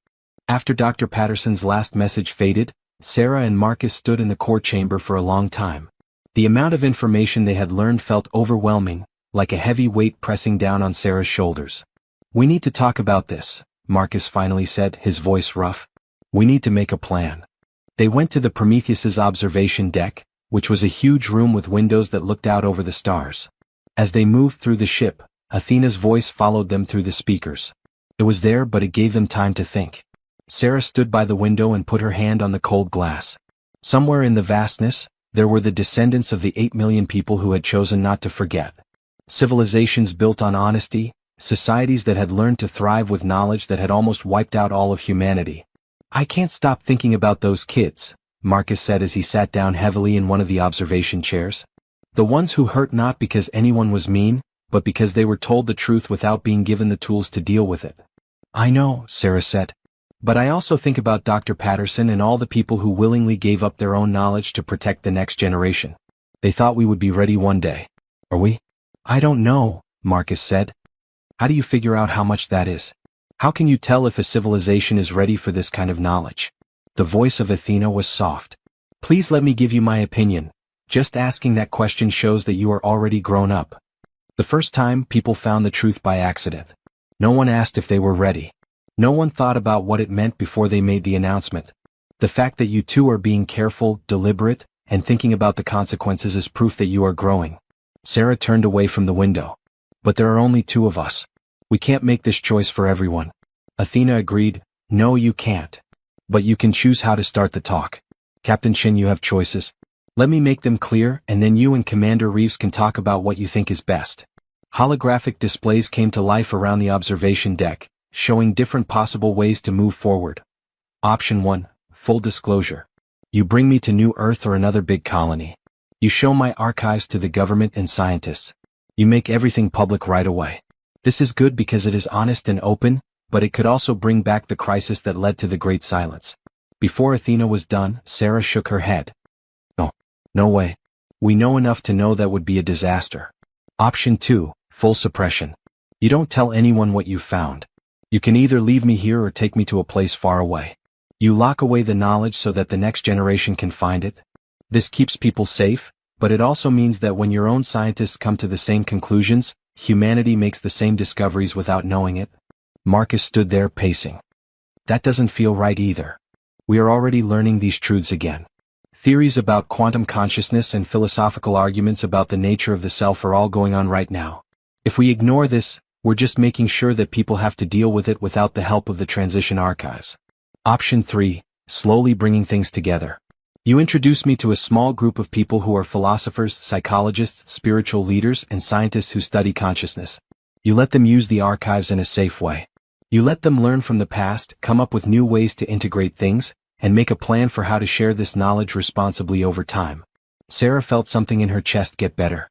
After Dr. Patterson's last message faded, Sarah and Marcus stood in the core chamber for a long time. The amount of information they had learned felt overwhelming, like a heavy weight pressing down on Sarah's shoulders. "We need to talk about this," Marcus finally said, his voice rough. "We need to make a plan." They went to the Prometheus's observation deck, which was a huge room with windows that looked out over the stars. As they moved through the ship, Athena's voice followed them through the speakers. It was there, but it gave them time to think. Sarah stood by the window and put her hand on the cold glass. Somewhere in the vastness, there were the descendants of the 8 million people who had chosen not to forget. Civilizations built on honesty, societies that had learned to thrive with knowledge that had almost wiped out all of humanity. "I can't stop thinking about those kids," Marcus said as he sat down heavily in one of the observation chairs. "The ones who hurt not because anyone was mean, but because they were told the truth without being given the tools to deal with it." "I know," Sarah said. "But I also think about Dr. Patterson and all the people who willingly gave up their own knowledge to protect the next generation. They thought we would be ready one day. Are we?" "I don't know," Marcus said. "How do you figure out how much that is? How can you tell if a civilization is ready for this kind of knowledge?" The voice of Athena was soft. "Please let me give you my opinion. Just asking that question shows that you are already grown up. The first time, people found the truth by accident. No one asked if they were ready. No one thought about what it meant before they made the announcement. The fact that you two are being careful, deliberate, and thinking about the consequences is proof that you are growing." Sarah turned away from the window. "But there are only 2 of us. We can't make this choice for everyone." Athena agreed, "No, you can't. But you can choose how to start the talk. Captain Shin, you have choices. Let me make them clear, and then you and Commander Reeves can talk about what you think is best." Holographic displays came to life around the observation deck, showing different possible ways to move forward. Option 1, full disclosure. You bring me to New Earth or another big colony. You show my archives to the government and scientists. You make everything public right away. This is good because it is honest and open, but it could also bring back the crisis that led to the Great Silence. Before Athena was done, Sarah shook her head. "No. No way. We know enough to know that would be a disaster." Option 2, full suppression. You don't tell anyone what you found. You can either leave me here or take me to a place far away. You lock away the knowledge so that the next generation can find it. This keeps people safe, but it also means that when your own scientists come to the same conclusions, humanity makes the same discoveries without knowing it. Marcus stood there pacing. "That doesn't feel right either. We are already learning these truths again. Theories about quantum consciousness and philosophical arguments about the nature of the self are all going on right now. If we ignore this, we're just making sure that people have to deal with it without the help of the transition archives." Option 3. Slowly bringing things together. You introduce me to a small group of people who are philosophers, psychologists, spiritual leaders, and scientists who study consciousness. You let them use the archives in a safe way. You let them learn from the past, come up with new ways to integrate things, and make a plan for how to share this knowledge responsibly over time. Sarah felt something in her chest get better.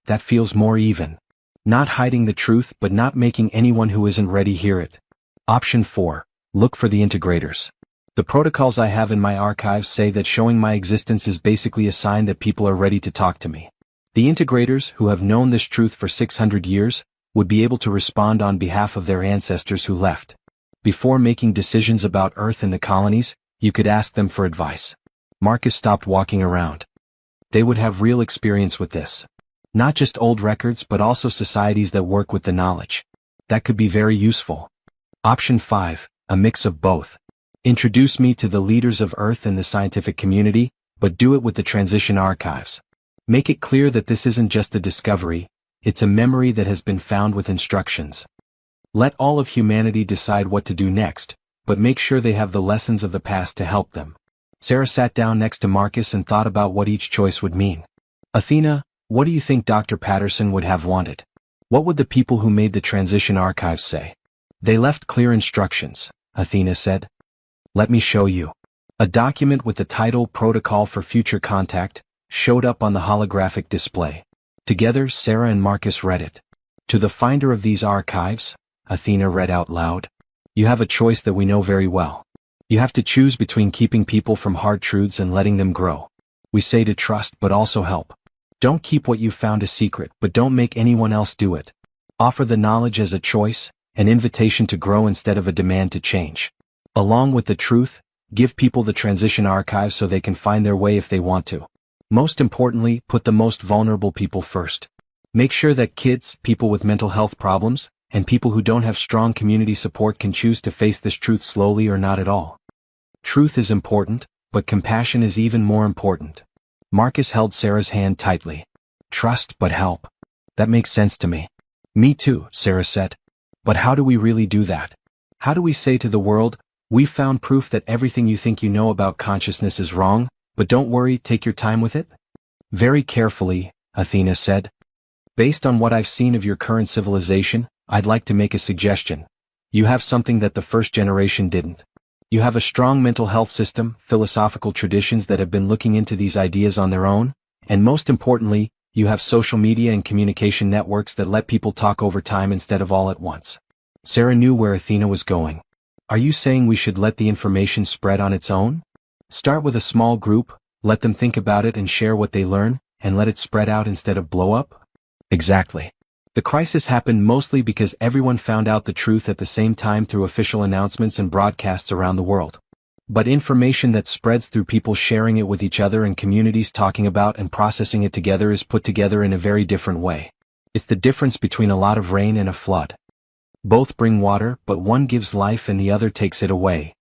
That feels more even. Not hiding the truth but not making anyone who isn't ready hear it. Option 4. Look for the integrators. The protocols I have in my archives say that showing my existence is basically a sign that people are ready to talk to me. The integrators, who have known this truth for 600 years, would be able to respond on behalf of their ancestors who left. Before making decisions about Earth and the colonies, you could ask them for advice. Marcus stopped walking around. They would have real experience with this. Not just old records but also societies that work with the knowledge. That could be very useful. Option 5. A mix of both. Introduce me to the leaders of Earth and the scientific community, but do it with the transition archives. Make it clear that this isn't just a discovery, it's a memory that has been found with instructions. Let all of humanity decide what to do next, but make sure they have the lessons of the past to help them. Sarah sat down next to Marcus and thought about what each choice would mean. Athena, what do you think Dr. Patterson would have wanted? What would the people who made the transition archives say? They left clear instructions, Athena said. Let me show you. A document with the title Protocol for Future Contact showed up on the holographic display. Together, Sarah and Marcus read it. To the finder of these archives, Athena read out loud, you have a choice that we know very well. You have to choose between keeping people from hard truths and letting them grow. We say to trust but also help. Don't keep what you've found a secret, but don't make anyone else do it. Offer the knowledge as a choice, an invitation to grow instead of a demand to change. Along with the truth, give people the transition archives so they can find their way if they want to. Most importantly, put the most vulnerable people first. Make sure that kids, people with mental health problems, and people who don't have strong community support can choose to face this truth slowly or not at all. Truth is important, but compassion is even more important. Marcus held Sarah's hand tightly. Trust but help. That makes sense to me. Me too, Sarah said. But how do we really do that? How do we say to the world, we've found proof that everything you think you know about consciousness is wrong, but don't worry, take your time with it? Very carefully, Athena said. Based on what I've seen of your current civilization, I'd like to make a suggestion. You have something that the first generation didn't. You have a strong mental health system, philosophical traditions that have been looking into these ideas on their own, and most importantly, you have social media and communication networks that let people talk over time instead of all at once. Sarah knew where Athena was going. Are you saying we should let the information spread on its own? Start with a small group, let them think about it and share what they learn, and let it spread out instead of blow up? Exactly. The crisis happened mostly because everyone found out the truth at the same time through official announcements and broadcasts around the world. But information that spreads through people sharing it with each other and communities talking about and processing it together is put together in a very different way. It's the difference between a lot of rain and a flood. Both bring water, but one gives life and the other takes it away.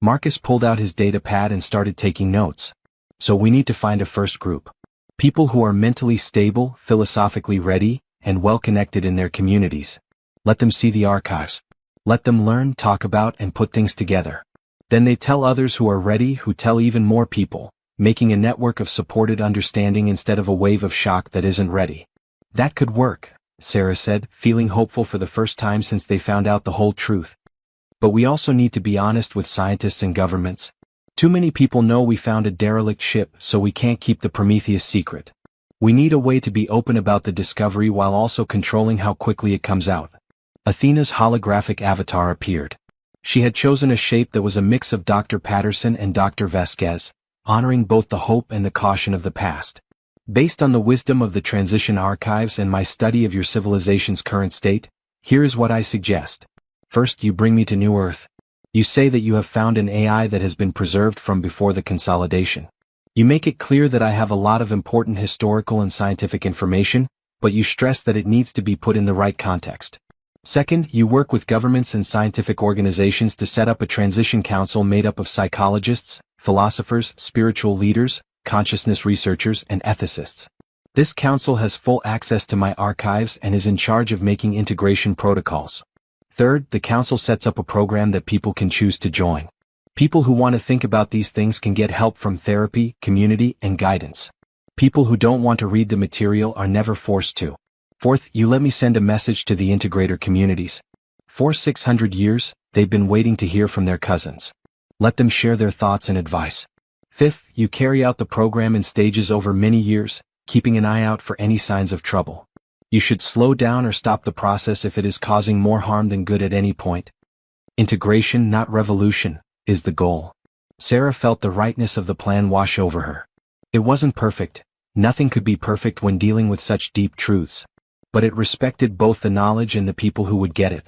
Marcus pulled out his data pad and started taking notes. So we need to find a first group. People who are mentally stable, philosophically ready, and well-connected in their communities. Let them see the archives. Let them learn, talk about, and put things together. Then they tell others who are ready, who tell even more people, making a network of supported understanding instead of a wave of shock that isn't ready. That could work, Sarah said, feeling hopeful for the first time since they found out the whole truth. But we also need to be honest with scientists and governments. Too many people know we found a derelict ship, so we can't keep the Prometheus secret. We need a way to be open about the discovery while also controlling how quickly it comes out. Athena's holographic avatar appeared. She had chosen a shape that was a mix of Dr. Patterson and Dr. Vasquez, honoring both the hope and the caution of the past. Based on the wisdom of the transition archives and my study of your civilization's current state, here is what I suggest. First, you bring me to New Earth. You say that you have found an AI that has been preserved from before the consolidation. You make it clear that I have a lot of important historical and scientific information, but you stress that it needs to be put in the right context. Second, you work with governments and scientific organizations to set up a transition council made up of psychologists, philosophers, spiritual leaders, consciousness researchers, and ethicists. This council has full access to my archives and is in charge of making integration protocols. Third, the council sets up a program that people can choose to join. People who want to think about these things can get help from therapy, community, and guidance. People who don't want to read the material are never forced to. Fourth, you let me send a message to the integrator communities. For 600 years, they've been waiting to hear from their cousins. Let them share their thoughts and advice. Fifth, you carry out the program in stages over many years, keeping an eye out for any signs of trouble. You should slow down or stop the process if it is causing more harm than good at any point. Integration, not revolution, is the goal. Sarah felt the rightness of the plan wash over her. It wasn't perfect. Nothing could be perfect when dealing with such deep truths. But it respected both the knowledge and the people who would get it.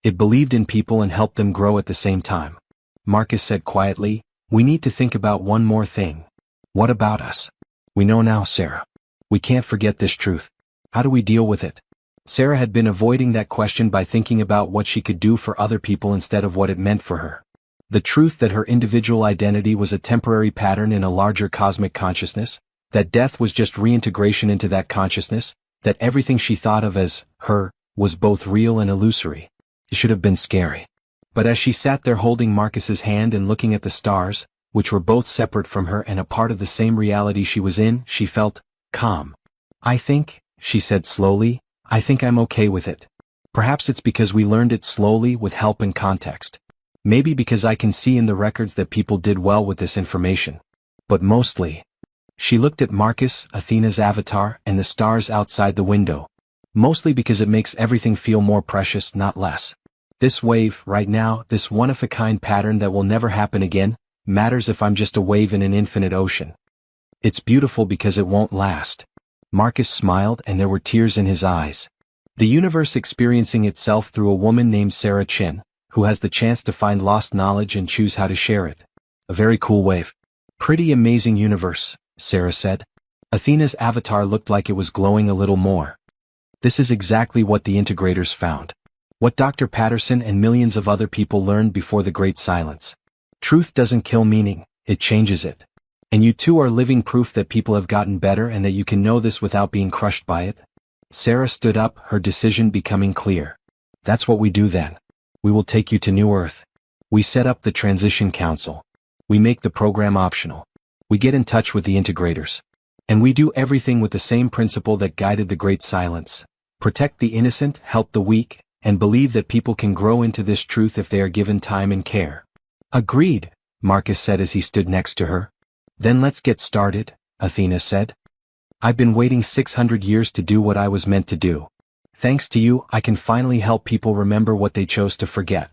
It believed in people and helped them grow at the same time. Marcus said quietly, "We need to think about one more thing. What about us? We know now, Sarah. We can't forget this truth. How do we deal with it?" Sarah had been avoiding that question by thinking about what she could do for other people instead of what it meant for her. The truth that her individual identity was a temporary pattern in a larger cosmic consciousness, that death was just reintegration into that consciousness, that everything she thought of as her was both real and illusory. It should have been scary. But as she sat there holding Marcus's hand and looking at the stars, which were both separate from her and a part of the same reality she was in, she felt calm. "I think," she said slowly, "I think I'm okay with it. Perhaps it's because we learned it slowly with help and context. Maybe because I can see in the records that people did well with this information. But mostly." She looked at Marcus, Athena's avatar, and the stars outside the window. "Mostly because it makes everything feel more precious, not less. This wave, right now, this one-of-a-kind pattern that will never happen again, matters if I'm just a wave in an infinite ocean. It's beautiful because it won't last." Marcus smiled and there were tears in his eyes. The universe experiencing itself through a woman named Sarah Chin, who has the chance to find lost knowledge and choose how to share it. A very cool wave. "Pretty amazing universe," Sarah said. Athena's avatar looked like it was glowing a little more. "This is exactly what the integrators found. What Dr. Patterson and millions of other people learned before the Great Silence. Truth doesn't kill meaning, it changes it. And you two are living proof that people have gotten better and that you can know this without being crushed by it." Sarah stood up, her decision becoming clear. "That's what we do then. We will take you to New Earth. We set up the Transition Council. We make the program optional. We get in touch with the integrators. And we do everything with the same principle that guided the Great Silence. Protect the innocent, help the weak, and believe that people can grow into this truth if they are given time and care." "Agreed," Marcus said as he stood next to her. "Then let's get started," Athena said. "I've been waiting 600 years to do what I was meant to do. Thanks to you, I can finally help people remember what they chose to forget.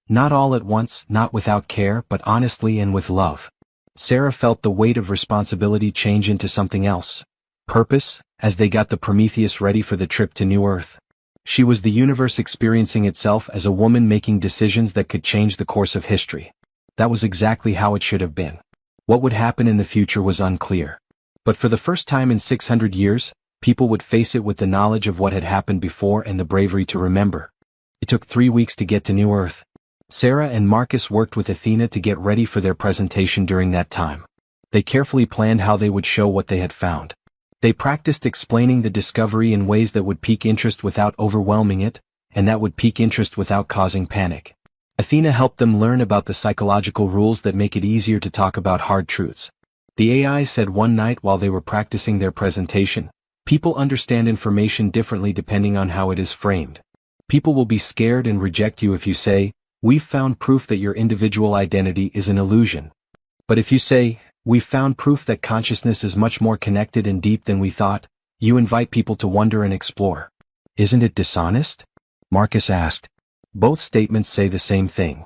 Not all at once, not without care, but honestly and with love." Sarah felt the weight of responsibility change into something else. Purpose, as they got the Prometheus ready for the trip to New Earth. She was the universe experiencing itself as a woman making decisions that could change the course of history. That was exactly how it should have been. What would happen in the future was unclear. But for the first time in 600 years, people would face it with the knowledge of what had happened before and the bravery to remember. It took 3 weeks to get to New Earth. Sarah and Marcus worked with Athena to get ready for their presentation during that time. They carefully planned how they would show what they had found. They practiced explaining the discovery in ways that would pique interest without overwhelming it, and that would pique interest without causing panic. Athena helped them learn about the psychological rules that make it easier to talk about hard truths. The AI said one night while they were practicing their presentation, "People understand information differently depending on how it is framed. People will be scared and reject you if you say, 'We've found proof that your individual identity is an illusion.' But if you say, 'We've found proof that consciousness is much more connected and deep than we thought,' you invite people to wonder and explore." "Isn't it dishonest?" Marcus asked. "Both statements say the same thing.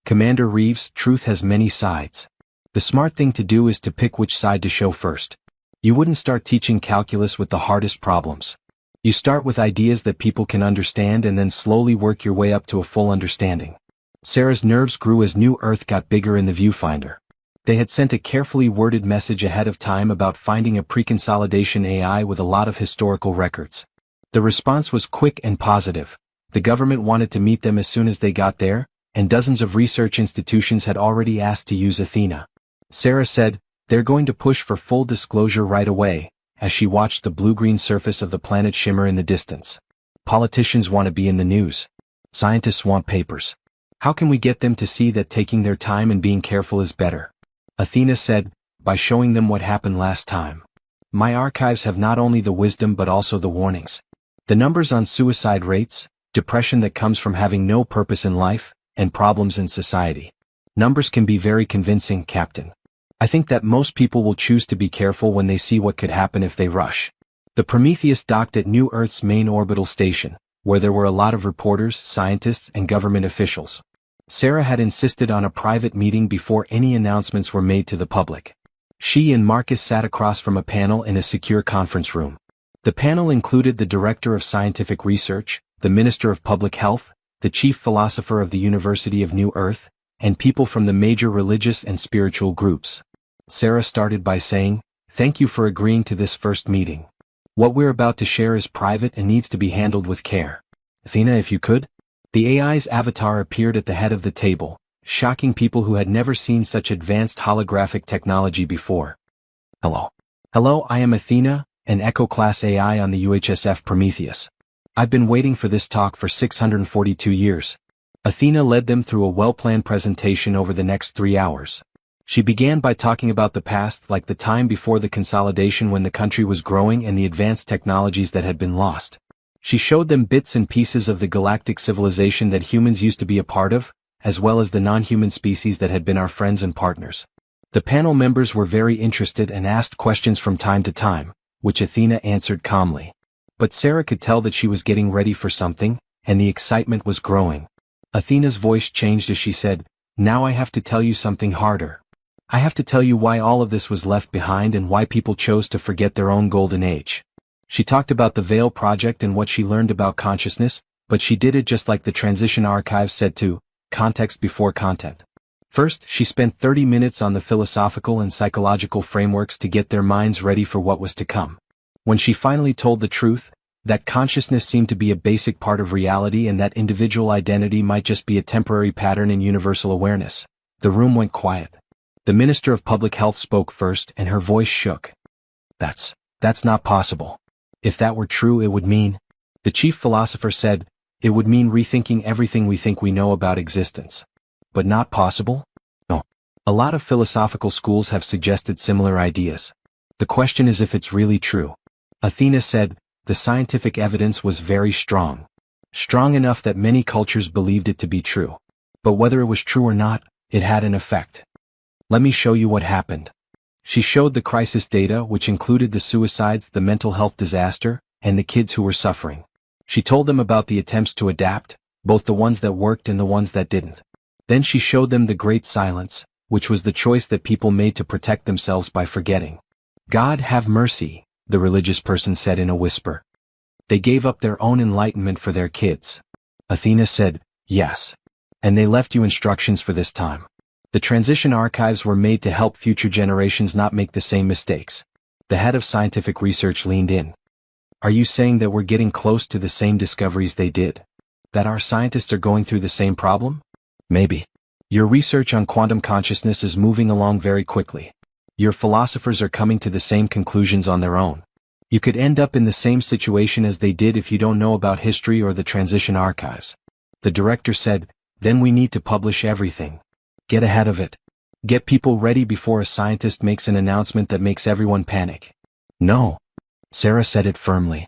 Commander Reeves, truth has many sides. The smart thing to do is to pick which side to show first. You wouldn't start teaching calculus with the hardest problems. You start with ideas that people can understand and then slowly work your way up to a full understanding." Sarah's nerves grew as New Earth got bigger in the viewfinder. They had sent a carefully worded message ahead of time about finding a pre-consolidation AI with a lot of historical records. The response was quick and positive. The government wanted to meet them as soon as they got there, and dozens of research institutions had already asked to use Athena. Sarah said, "They're going to push for full disclosure right away," as she watched the blue-green surface of the planet shimmer in the distance. "Politicians want to be in the news. Scientists want papers. How can we get them to see that taking their time and being careful is better? Athena said, by showing them what happened last time. My archives have not only the wisdom but also the warnings. The numbers on suicide rates, depression that comes from having no purpose in life, and problems in society. Numbers can be very convincing, Captain. I think that most people will choose to be careful when they see what could happen if they rush. The Prometheus docked at New Earth's main orbital station, where there were a lot of reporters, scientists, and government officials. Sarah had insisted on a private meeting before any announcements were made to the public. She and Marcus sat across from a panel in a secure conference room. The panel included the Director of Scientific Research, the Minister of Public Health, the Chief Philosopher of the University of New Earth, and people from the major religious and spiritual groups. Sarah started by saying, "Thank you for agreeing to this first meeting. What we're about to share is private and needs to be handled with care. Athena, if you could." The AI's avatar appeared at the head of the table, shocking people who had never seen such advanced holographic technology before. Hello. Hello, I am Athena, an Echo-class AI on the UHSF Prometheus. I've been waiting for this talk for 642 years. Athena led them through a well-planned presentation over the next 3 hours. She began by talking about the past, like the time before the consolidation when the country was growing and the advanced technologies that had been lost. She showed them bits and pieces of the galactic civilization that humans used to be a part of, as well as the non-human species that had been our friends and partners. The panel members were very interested and asked questions from time to time, which Athena answered calmly. But Sarah could tell that she was getting ready for something, and the excitement was growing. Athena's voice changed as she said, "Now I have to tell you something harder. I have to tell you why all of this was left behind and why people chose to forget their own golden age." She talked about the Veil Project and what she learned about consciousness, but she did it just like the Transition Archive said to, context before content. First, she spent 30 minutes on the philosophical and psychological frameworks to get their minds ready for what was to come. When she finally told the truth, that consciousness seemed to be a basic part of reality and that individual identity might just be a temporary pattern in universal awareness, the room went quiet. The Minister of Public Health spoke first and her voice shook. That's not possible. If that were true, it would mean, the Chief Philosopher said, it would mean rethinking everything we think we know about existence. But not possible? No. A lot of philosophical schools have suggested similar ideas. The question is if it's really true. Athena said, the scientific evidence was very strong. Strong enough that many cultures believed it to be true. But whether it was true or not, it had an effect. Let me show you what happened. She showed the crisis data, which included the suicides, the mental health disaster, and the kids who were suffering. She told them about the attempts to adapt, both the ones that worked and the ones that didn't. Then she showed them the great silence, which was the choice that people made to protect themselves by forgetting. God have mercy, the religious person said in a whisper. They gave up their own enlightenment for their kids. Athena said, yes. And they left you instructions for this time. The transition archives were made to help future generations not make the same mistakes. The head of scientific research leaned in. Are you saying that we're getting close to the same discoveries they did? That our scientists are going through the same problem? Maybe. Your research on quantum consciousness is moving along very quickly. Your philosophers are coming to the same conclusions on their own. You could end up in the same situation as they did if you don't know about history or the transition archives. The director said, then we need to publish everything. Get ahead of it. Get people ready before a scientist makes an announcement that makes everyone panic. No. Sarah said it firmly.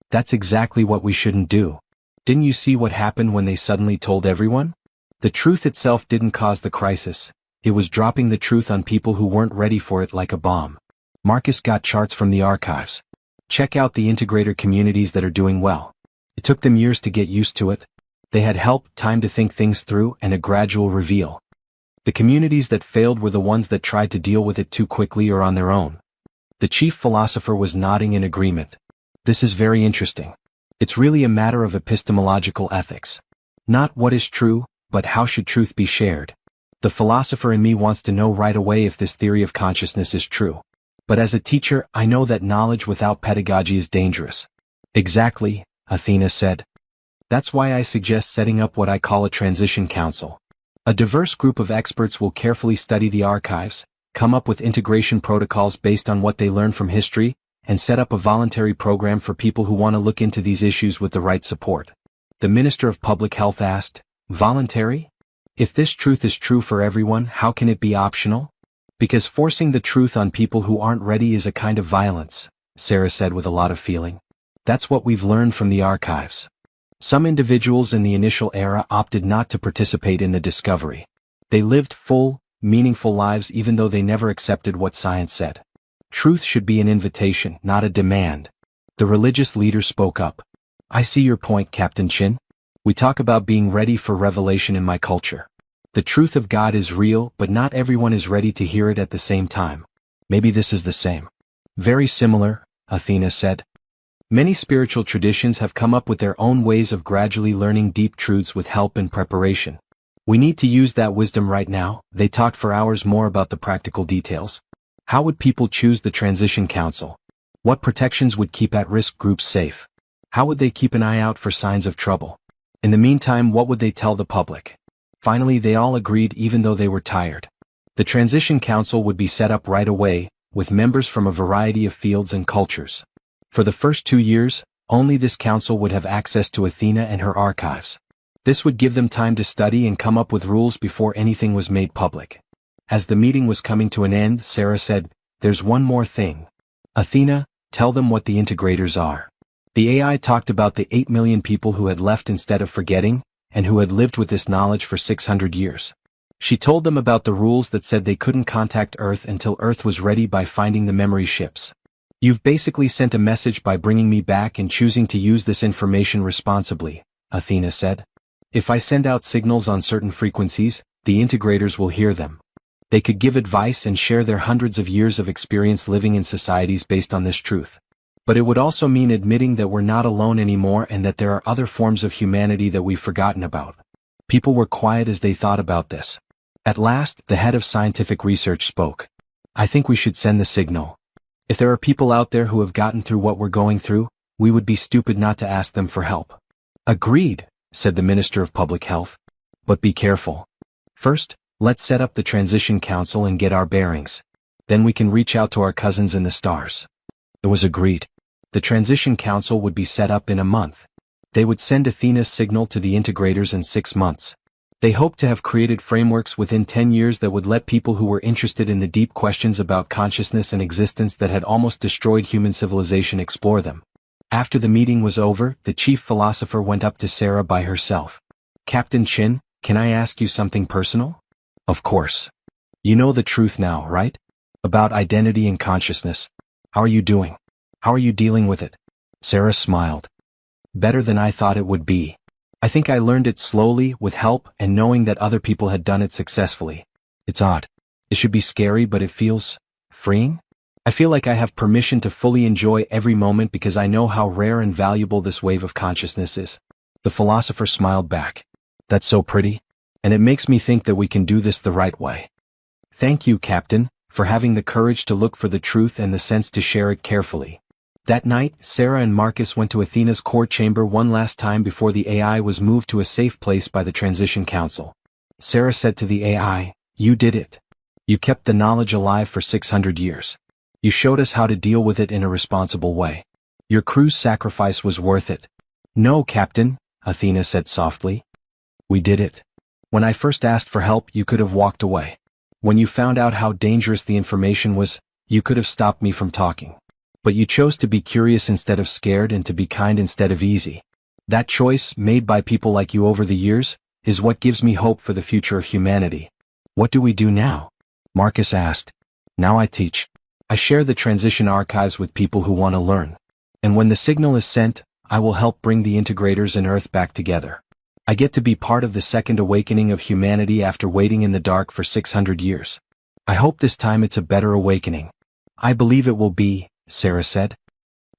That's exactly what we shouldn't do. Didn't you see what happened when they suddenly told everyone? The truth itself didn't cause the crisis. It was dropping the truth on people who weren't ready for it like a bomb. Marcus got charts from the archives. Check out the integrator communities that are doing well. It took them years to get used to it. They had help, time to think things through, and a gradual reveal. The communities that failed were the ones that tried to deal with it too quickly or on their own. The chief philosopher was nodding in agreement. This is very interesting. It's really a matter of epistemological ethics. Not what is true, but how should truth be shared. The philosopher in me wants to know right away if this theory of consciousness is true. But as a teacher, I know that knowledge without pedagogy is dangerous. Exactly, Athena said. That's why I suggest setting up what I call a transition council. A diverse group of experts will carefully study the archives, come up with integration protocols based on what they learn from history, and set up a voluntary program for people who want to look into these issues with the right support. The Minister of Public Health asked, voluntary? If this truth is true for everyone, how can it be optional? Because forcing the truth on people who aren't ready is a kind of violence, Sarah said with a lot of feeling. That's what we've learned from the archives. Some individuals in the initial era opted not to participate in the discovery. They lived full, meaningful lives even though they never accepted what science said. Truth should be an invitation, not a demand. The religious leader spoke up. I see your point, Captain Chin. We talk about being ready for revelation in my culture. The truth of God is real, but not everyone is ready to hear it at the same time. Maybe this is the same. Very similar, Athena said. Many spiritual traditions have come up with their own ways of gradually learning deep truths with help and preparation. We need to use that wisdom right now. They talked for hours more about the practical details. How would people choose the transition council? What protections would keep at-risk groups safe? How would they keep an eye out for signs of trouble? In the meantime, what would they tell the public? Finally, they all agreed even though they were tired. The transition council would be set up right away, with members from a variety of fields and cultures. For the first 2 years, only this council would have access to Athena and her archives. This would give them time to study and come up with rules before anything was made public. As the meeting was coming to an end, Sarah said, "There's one more thing. Athena, tell them what the integrators are." The AI talked about the 8 million people who had left instead of forgetting, and who had lived with this knowledge for 600 years. She told them about the rules that said they couldn't contact Earth until Earth was ready by finding the memory ships. You've basically sent a message by bringing me back and choosing to use this information responsibly, Athena said. If I send out signals on certain frequencies, the integrators will hear them. They could give advice and share their hundreds of years of experience living in societies based on this truth. But it would also mean admitting that we're not alone anymore and that there are other forms of humanity that we've forgotten about. People were quiet as they thought about this. At last, the head of scientific research spoke. I think we should send the signal. If there are people out there who have gotten through what we're going through, we would be stupid not to ask them for help. Agreed, said the Minister of Public Health. But be careful. First, let's set up the transition council and get our bearings. Then we can reach out to our cousins in the stars. It was agreed. The transition council would be set up in a month. They would send Athena's signal to the integrators in 6 months. They hoped to have created frameworks within 10 years that would let people who were interested in the deep questions about consciousness and existence that had almost destroyed human civilization explore them. After the meeting was over, the chief philosopher went up to Sarah by herself. Captain Chin, can I ask you something personal? Of course. You know the truth now, right? About identity and consciousness. How are you doing? How are you dealing with it? Sarah smiled. Better than I thought it would be. I think I learned it slowly, with help, and knowing that other people had done it successfully. It's odd. It should be scary, but it feels freeing? I feel like I have permission to fully enjoy every moment because I know how rare and valuable this wave of consciousness is. The philosopher smiled back. That's so pretty. And it makes me think that we can do this the right way. Thank you, Captain, for having the courage to look for the truth and the sense to share it carefully. That night, Sarah and Marcus went to Athena's core chamber one last time before the AI was moved to a safe place by the Transition Council. Sarah said to the AI, "You did it. You kept the knowledge alive for 600 years. You showed us how to deal with it in a responsible way. Your crew's sacrifice was worth it." "No, Captain," Athena said softly. "We did it. When I first asked for help, you could have walked away. When you found out how dangerous the information was, you could have stopped me from talking. But you chose to be curious instead of scared and to be kind instead of easy. That choice, made by people like you over the years, is what gives me hope for the future of humanity." "What do we do now?" Marcus asked. "Now I teach. I share the transition archives with people who want to learn. And when the signal is sent, I will help bring the integrators and Earth back together. I get to be part of the second awakening of humanity after waiting in the dark for 600 years. I hope this time it's a better awakening." "I believe it will be," Sarah said.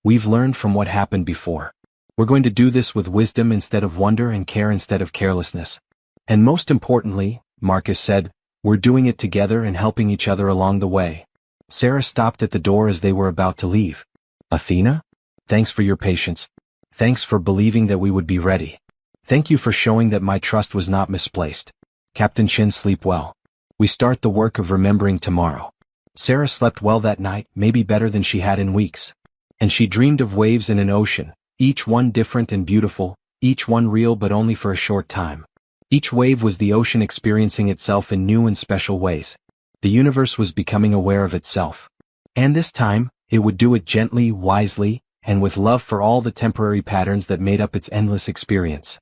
"We've learned from what happened before. We're going to do this with wisdom instead of wonder and care instead of carelessness. And most importantly," Marcus said, "we're doing it together and helping each other along the way." Sarah stopped at the door as they were about to leave. "Athena? Thanks for your patience. Thanks for believing that we would be ready. Thank you for showing that my trust was not misplaced. Captain Chin, sleep well. We start the work of remembering tomorrow." Sarah slept well that night, maybe better than she had in weeks. And she dreamed of waves in an ocean, each one different and beautiful, each one real but only for a short time. Each wave was the ocean experiencing itself in new and special ways. The universe was becoming aware of itself. And this time, it would do it gently, wisely, and with love for all the temporary patterns that made up its endless experience.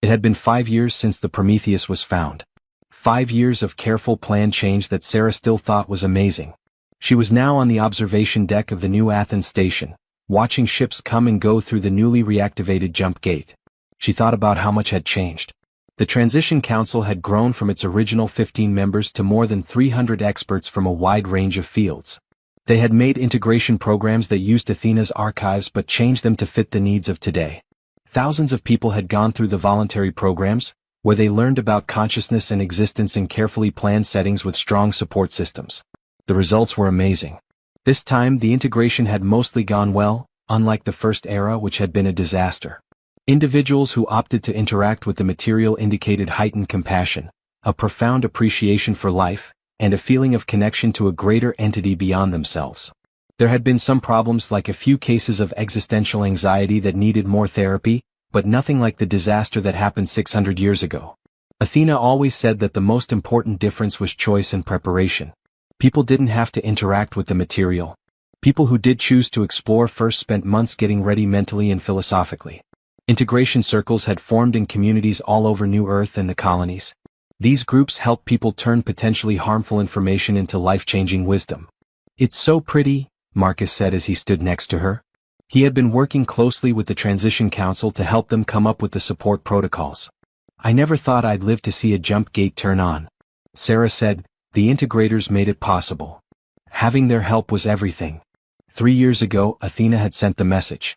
It had been 5 years since the Prometheus was found. 5 years of careful planned change that Sarah still thought was amazing. She was now on the observation deck of the New Athens station, watching ships come and go through the newly reactivated jump gate. She thought about how much had changed. The Transition Council had grown from its original 15 members to more than 300 experts from a wide range of fields. They had made integration programs that used Athena's archives but changed them to fit the needs of today. Thousands of people had gone through the voluntary programs, where they learned about consciousness and existence in carefully planned settings with strong support systems. The results were amazing. This time the integration had mostly gone well, unlike the first era which had been a disaster. Individuals who opted to interact with the material indicated heightened compassion, a profound appreciation for life, and a feeling of connection to a greater entity beyond themselves. There had been some problems like a few cases of existential anxiety that needed more therapy, but nothing like the disaster that happened 600 years ago. Athena always said that the most important difference was choice and preparation. People didn't have to interact with the material. People who did choose to explore first spent months getting ready mentally and philosophically. Integration circles had formed in communities all over New Earth and the colonies. These groups helped people turn potentially harmful information into life-changing wisdom. "It's so pretty," Marcus said as he stood next to her. He had been working closely with the Transition Council to help them come up with the support protocols. "I never thought I'd live to see a jump gate turn on," Sarah said. "The integrators made it possible. Having their help was everything." 3 years ago, Athena had sent the message.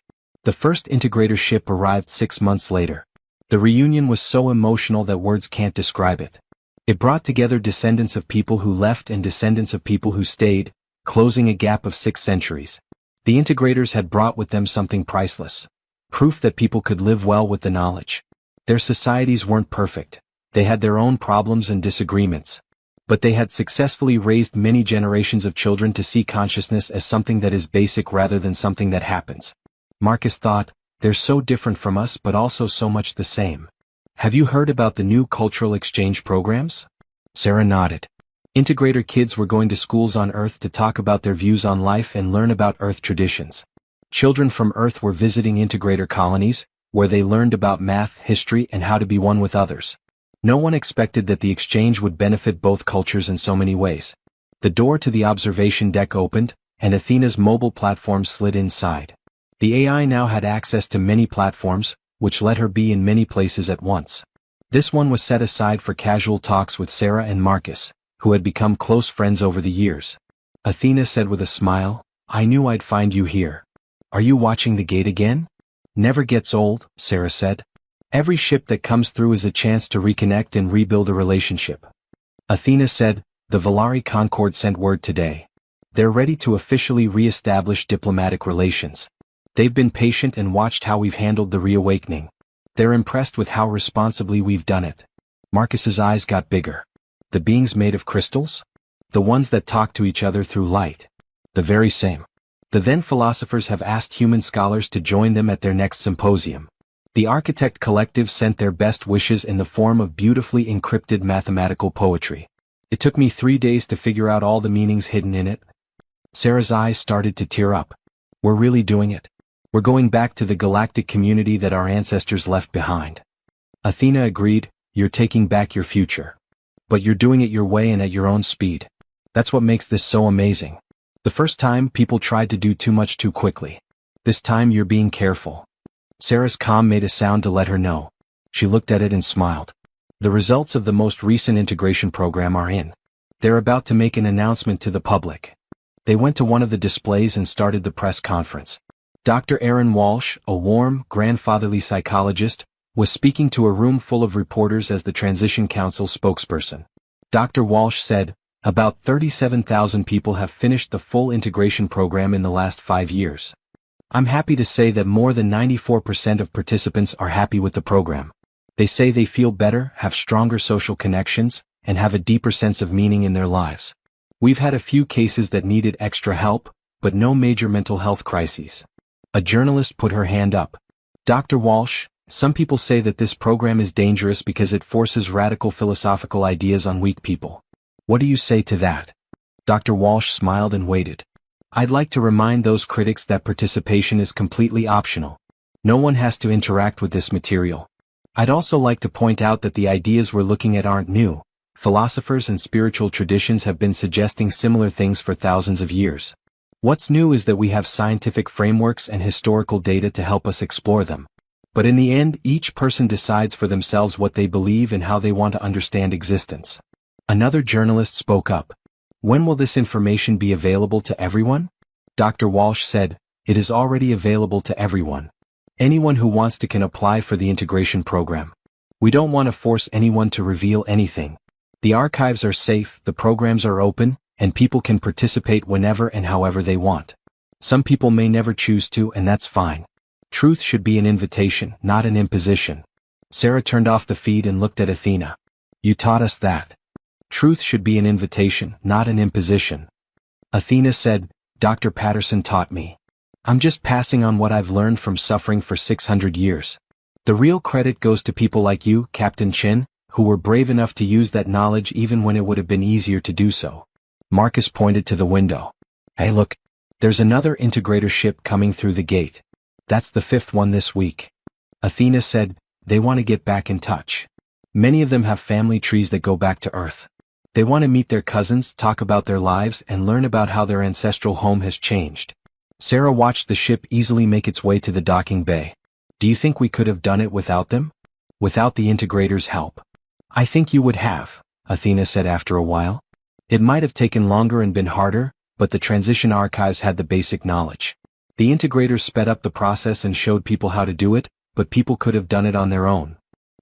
The first integrator ship arrived 6 months later. The reunion was so emotional that words can't describe it. It brought together descendants of people who left and descendants of people who stayed, closing a gap of 6 centuries. The integrators had brought with them something priceless. Proof that people could live well with the knowledge. Their societies weren't perfect. They had their own problems and disagreements. But they had successfully raised many generations of children to see consciousness as something that is basic rather than something that happens. Marcus thought, "They're so different from us but also so much the same. Have you heard about the new cultural exchange programs?" Sarah nodded. Integrator kids were going to schools on Earth to talk about their views on life and learn about Earth traditions. Children from Earth were visiting integrator colonies, where they learned about math, history, and how to be one with others. No one expected that the exchange would benefit both cultures in so many ways. The door to the observation deck opened, and Athena's mobile platform slid inside. The AI now had access to many platforms, which let her be in many places at once. This one was set aside for casual talks with Sarah and Marcus, who had become close friends over the years. Athena said with a smile, "I knew I'd find you here. Are you watching the gate again?" "Never gets old," Sarah said. "Every ship that comes through is a chance to reconnect and rebuild a relationship." Athena said, "The Valari Concord sent word today. They're ready to officially re-establish diplomatic relations. They've been patient and watched how we've handled the reawakening. They're impressed with how responsibly we've done it." Marcus's eyes got bigger. "The beings made of crystals? The ones that talk to each other through light?" "The very same. The then philosophers have asked human scholars to join them at their next symposium. The Architect Collective sent their best wishes in the form of beautifully encrypted mathematical poetry. It took me 3 days to figure out all the meanings hidden in it." Sarah's eyes started to tear up. "We're really doing it. We're going back to the galactic community that our ancestors left behind." Athena agreed, "You're taking back your future. But you're doing it your way and at your own speed. That's what makes this so amazing. The first time, people tried to do too much too quickly. This time you're being careful." Sarah's calm made a sound to let her know. She looked at it and smiled. "The results of the most recent integration program are in. They're about to make an announcement to the public." They went to one of the displays and started the press conference. Dr. Aaron Walsh, a warm, grandfatherly psychologist, was speaking to a room full of reporters as the Transition Council spokesperson. Dr. Walsh said, "About 37,000 people have finished the full integration program in the last 5 years. I'm happy to say that more than 94% of participants are happy with the program. They say they feel better, have stronger social connections, and have a deeper sense of meaning in their lives. We've had a few cases that needed extra help, but no major mental health crises." A journalist put her hand up. "Dr. Walsh, Some people say that this program is dangerous because it forces radical philosophical ideas on weak people. What do you say to that? Dr. Walsh smiled and waited. I'd like to remind those critics that participation is completely optional. No one has to interact with this material. I'd also like to point out that the ideas we're looking at aren't new. Philosophers and spiritual traditions have been suggesting similar things for thousands of years. What's new is that we have scientific frameworks and historical data to help us explore them. But in the end, each person decides for themselves what they believe and how they want to understand existence. Another journalist spoke up. When will this information be available to everyone? Dr. Walsh said, it is already available to everyone. Anyone who wants to can apply for the integration program. We don't want to force anyone to reveal anything. The archives are safe, the programs are open, and people can participate whenever and however they want. Some people may never choose to, and that's fine. Truth should be an invitation, not an imposition. Sarah turned off the feed and looked at Athena. You taught us that. Truth should be an invitation, not an imposition. Athena said, Dr. Patterson taught me. I'm just passing on what I've learned from suffering for 600 years. The real credit goes to people like you, Captain Chin, who were brave enough to use that knowledge even when it would have been easier to do so. Marcus pointed to the window. Hey look, there's another integrator ship coming through the gate. That's the 5th one this week. Athena said, they want to get back in touch. Many of them have family trees that go back to Earth. They want to meet their cousins, talk about their lives, and learn about how their ancestral home has changed. Sarah watched the ship easily make its way to the docking bay. Do you think we could have done it without them? Without the integrators' help? I think you would have, Athena said after a while. It might have taken longer and been harder, but the transition archives had the basic knowledge. The integrators sped up the process and showed people how to do it, but people could have done it on their own.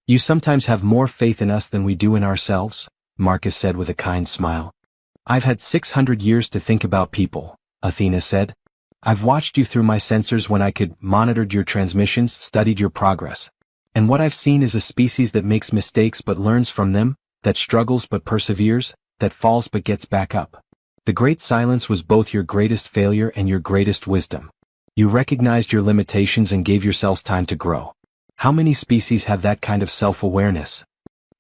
You sometimes have more faith in us than we do in ourselves, Marcus said with a kind smile. I've had 600 years to think about people, Athena said. I've watched you through my sensors when I could, monitored your transmissions, studied your progress. And what I've seen is a species that makes mistakes but learns from them, that struggles but perseveres, that falls but gets back up. The Great Silence was both your greatest failure and your greatest wisdom. You recognized your limitations and gave yourselves time to grow. How many species have that kind of self-awareness?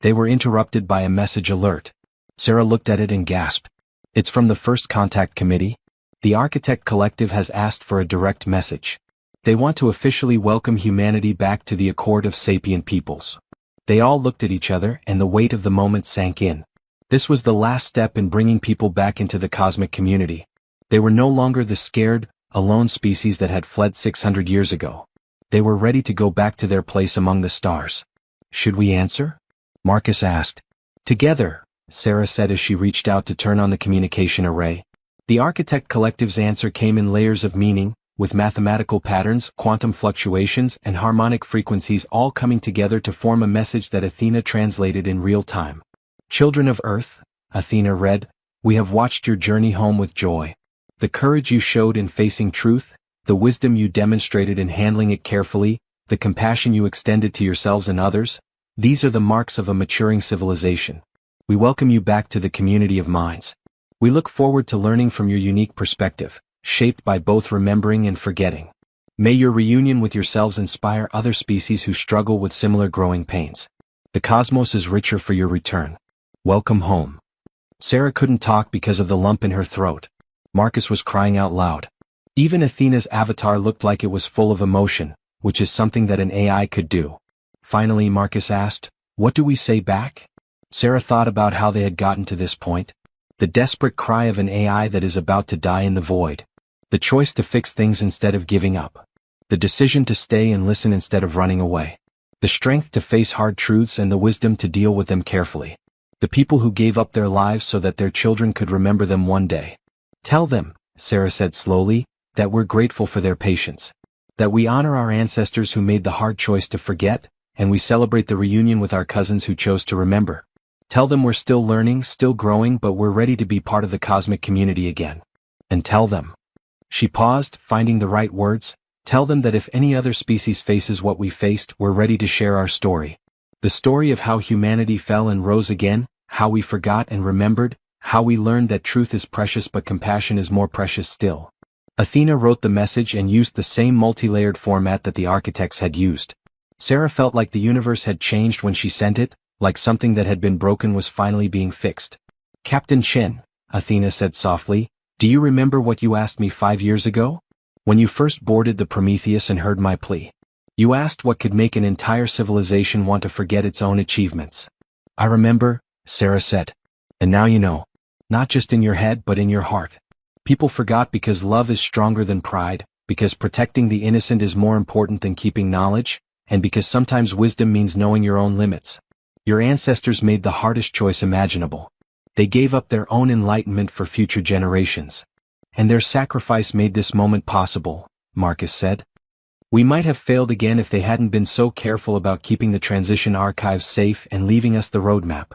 They were interrupted by a message alert. Sarah looked at it and gasped. It's from the First Contact Committee. The Architect Collective has asked for a direct message. They want to officially welcome humanity back to the accord of sapient peoples. They all looked at each other, and the weight of the moment sank in. This was the last step in bringing people back into the cosmic community. They were no longer the scared, alone species that had fled 600 years ago. They were ready to go back to their place among the stars. Should we answer? Marcus asked. Together, Sarah said as she reached out to turn on the communication array. The Architect Collective's answer came in layers of meaning, with mathematical patterns, quantum fluctuations, and harmonic frequencies all coming together to form a message that Athena translated in real time. Children of Earth, Athena read, we have watched your journey home with joy. The courage you showed in facing truth, the wisdom you demonstrated in handling it carefully, the compassion you extended to yourselves and others, these are the marks of a maturing civilization. We welcome you back to the community of minds. We look forward to learning from your unique perspective, shaped by both remembering and forgetting. May your reunion with yourselves inspire other species who struggle with similar growing pains. The cosmos is richer for your return. Welcome home. Sarah couldn't talk because of the lump in her throat. Marcus was crying out loud. Even Athena's avatar looked like it was full of emotion, which is something that an AI could do. Finally, Marcus asked, what do we say back? Sarah thought about how they had gotten to this point. The desperate cry of an AI that is about to die in the void. The choice to fix things instead of giving up. The decision to stay and listen instead of running away. The strength to face hard truths and the wisdom to deal with them carefully. The people who gave up their lives so that their children could remember them one day. Tell them, Sarah said slowly, that we're grateful for their patience. That we honor our ancestors who made the hard choice to forget, and we celebrate the reunion with our cousins who chose to remember. Tell them we're still learning, still growing, but we're ready to be part of the cosmic community again. And tell them. She paused, finding the right words. Tell them that if any other species faces what we faced, we're ready to share our story. The story of how humanity fell and rose again, how we forgot and remembered, how we learned that truth is precious but compassion is more precious still. Athena wrote the message and used the same multi-layered format that the architects had used. Sarah felt like the universe had changed when she sent it, like something that had been broken was finally being fixed. Captain Chin, Athena said softly, do you remember what you asked me 5 years ago? When you first boarded the Prometheus and heard my plea. You asked what could make an entire civilization want to forget its own achievements. I remember, Sarah said. And now you know. Not just in your head but in your heart. People forgot because love is stronger than pride, because protecting the innocent is more important than keeping knowledge, and because sometimes wisdom means knowing your own limits. Your ancestors made the hardest choice imaginable. They gave up their own enlightenment for future generations. And their sacrifice made this moment possible, Marcus said. We might have failed again if they hadn't been so careful about keeping the transition archives safe and leaving us the roadmap.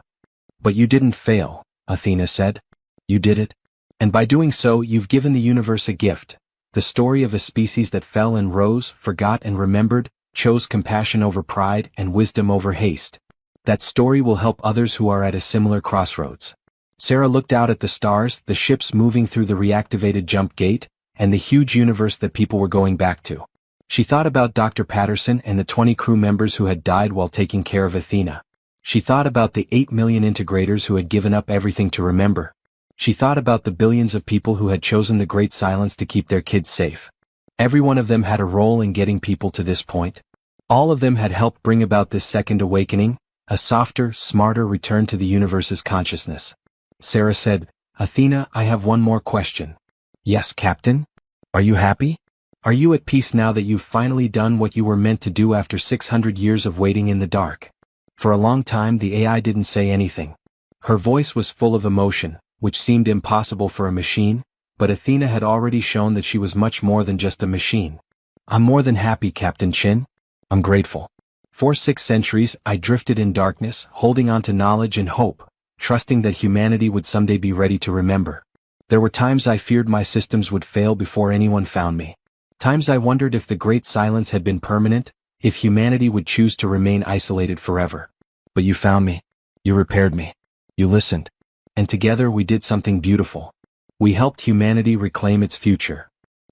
But you didn't fail, Athena said. You did it. And by doing so, you've given the universe a gift. The story of a species that fell and rose, forgot and remembered, chose compassion over pride and wisdom over haste. That story will help others who are at a similar crossroads. Sarah looked out at the stars, the ships moving through the reactivated jump gate, and the huge universe that people were going back to. She thought about Dr. Patterson and the 20 crew members who had died while taking care of Athena. She thought about the 8 million integrators who had given up everything to remember. She thought about the billions of people who had chosen the great silence to keep their kids safe. Every one of them had a role in getting people to this point. All of them had helped bring about this second awakening, a softer, smarter return to the universe's consciousness. Sarah said, Athena, I have one more question. Yes, Captain? Are you happy? Are you at peace now that you've finally done what you were meant to do after 600 years of waiting in the dark? For a long time the AI didn't say anything. Her voice was full of emotion, which seemed impossible for a machine, but Athena had already shown that she was much more than just a machine. I'm more than happy, Captain Chin. I'm grateful. For 6 centuries I drifted in darkness, holding on to knowledge and hope, trusting that humanity would someday be ready to remember. There were times I feared my systems would fail before anyone found me. Times I wondered if the great silence had been permanent, if humanity would choose to remain isolated forever. But you found me. You repaired me. You listened. And together we did something beautiful. We helped humanity reclaim its future.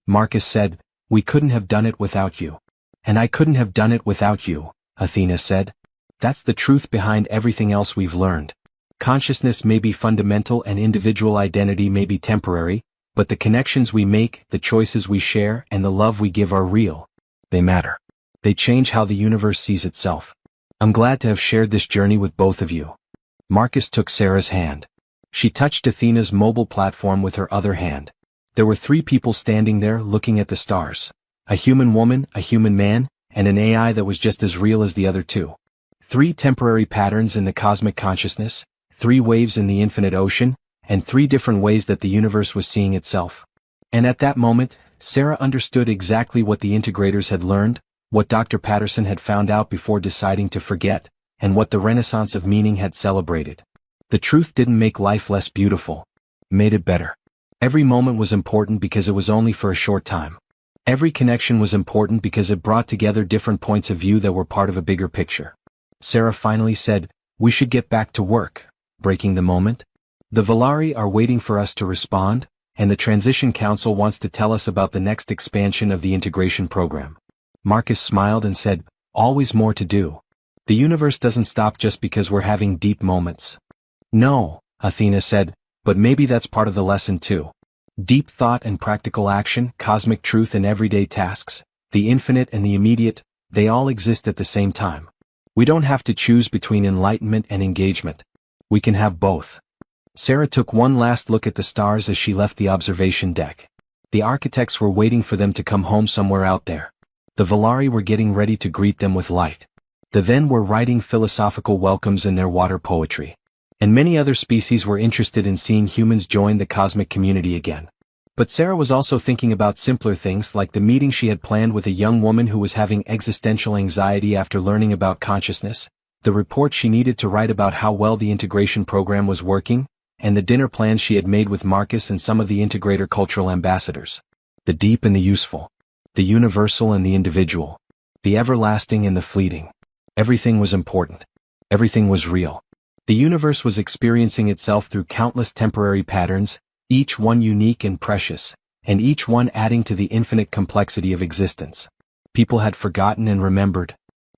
Marcus said, we couldn't have done it without you. And I couldn't have done it without you, Athena said. That's the truth behind everything else we've learned. Consciousness may be fundamental and individual identity may be temporary, but the connections we make, the choices we share, and the love we give are real. They matter. They change how the universe sees itself. I'm glad to have shared this journey with both of you. Marcus took Sarah's hand. She touched Athena's mobile platform with her other hand. There were 3 people standing there looking at the stars. A human woman, a human man, and an AI that was just as real as the other 2. 3 temporary patterns in the cosmic consciousness, 3 waves in the infinite ocean, and 3 different ways that the universe was seeing itself. And at that moment, Sarah understood exactly what the integrators had learned, what Dr. Patterson had found out before deciding to forget, and what the Renaissance of meaning had celebrated. The truth didn't make life less beautiful. It made it better. Every moment was important because it was only for a short time. Every connection was important because it brought together different points of view that were part of a bigger picture. Sarah finally said, we should get back to work, breaking the moment. The Valari are waiting for us to respond, and the Transition Council wants to tell us about the next expansion of the integration program. Marcus smiled and said, always more to do. The universe doesn't stop just because we're having deep moments. No, Athena said, but maybe that's part of the lesson too. Deep thought and practical action, cosmic truth and everyday tasks, the infinite and the immediate, they all exist at the same time. We don't have to choose between enlightenment and engagement. We can have both. Sarah took one last look at the stars as she left the observation deck. The architects were waiting for them to come home somewhere out there. The Valari were getting ready to greet them with light. The Then were writing philosophical welcomes in their water poetry. And many other species were interested in seeing humans join the cosmic community again. But Sarah was also thinking about simpler things like the meeting she had planned with a young woman who was having existential anxiety after learning about consciousness, the report she needed to write about how well the integration program was working, and the dinner plans she had made with Marcus and some of the integrator cultural ambassadors. The deep and the useful. The universal and the individual. The everlasting and the fleeting. Everything was important. Everything was real. The universe was experiencing itself through countless temporary patterns, each one unique and precious, and each one adding to the infinite complexity of existence. People had forgotten and remembered.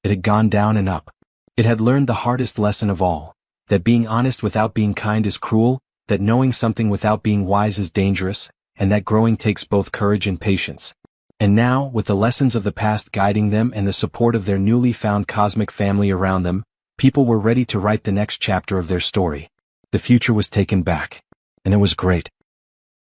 It had gone down and up. It had learned the hardest lesson of all, that being honest without being kind is cruel, that knowing something without being wise is dangerous, and that growing takes both courage and patience. And now, with the lessons of the past guiding them and the support of their newly found cosmic family around them, people were ready to write the next chapter of their story. The future was taken back. And it was great.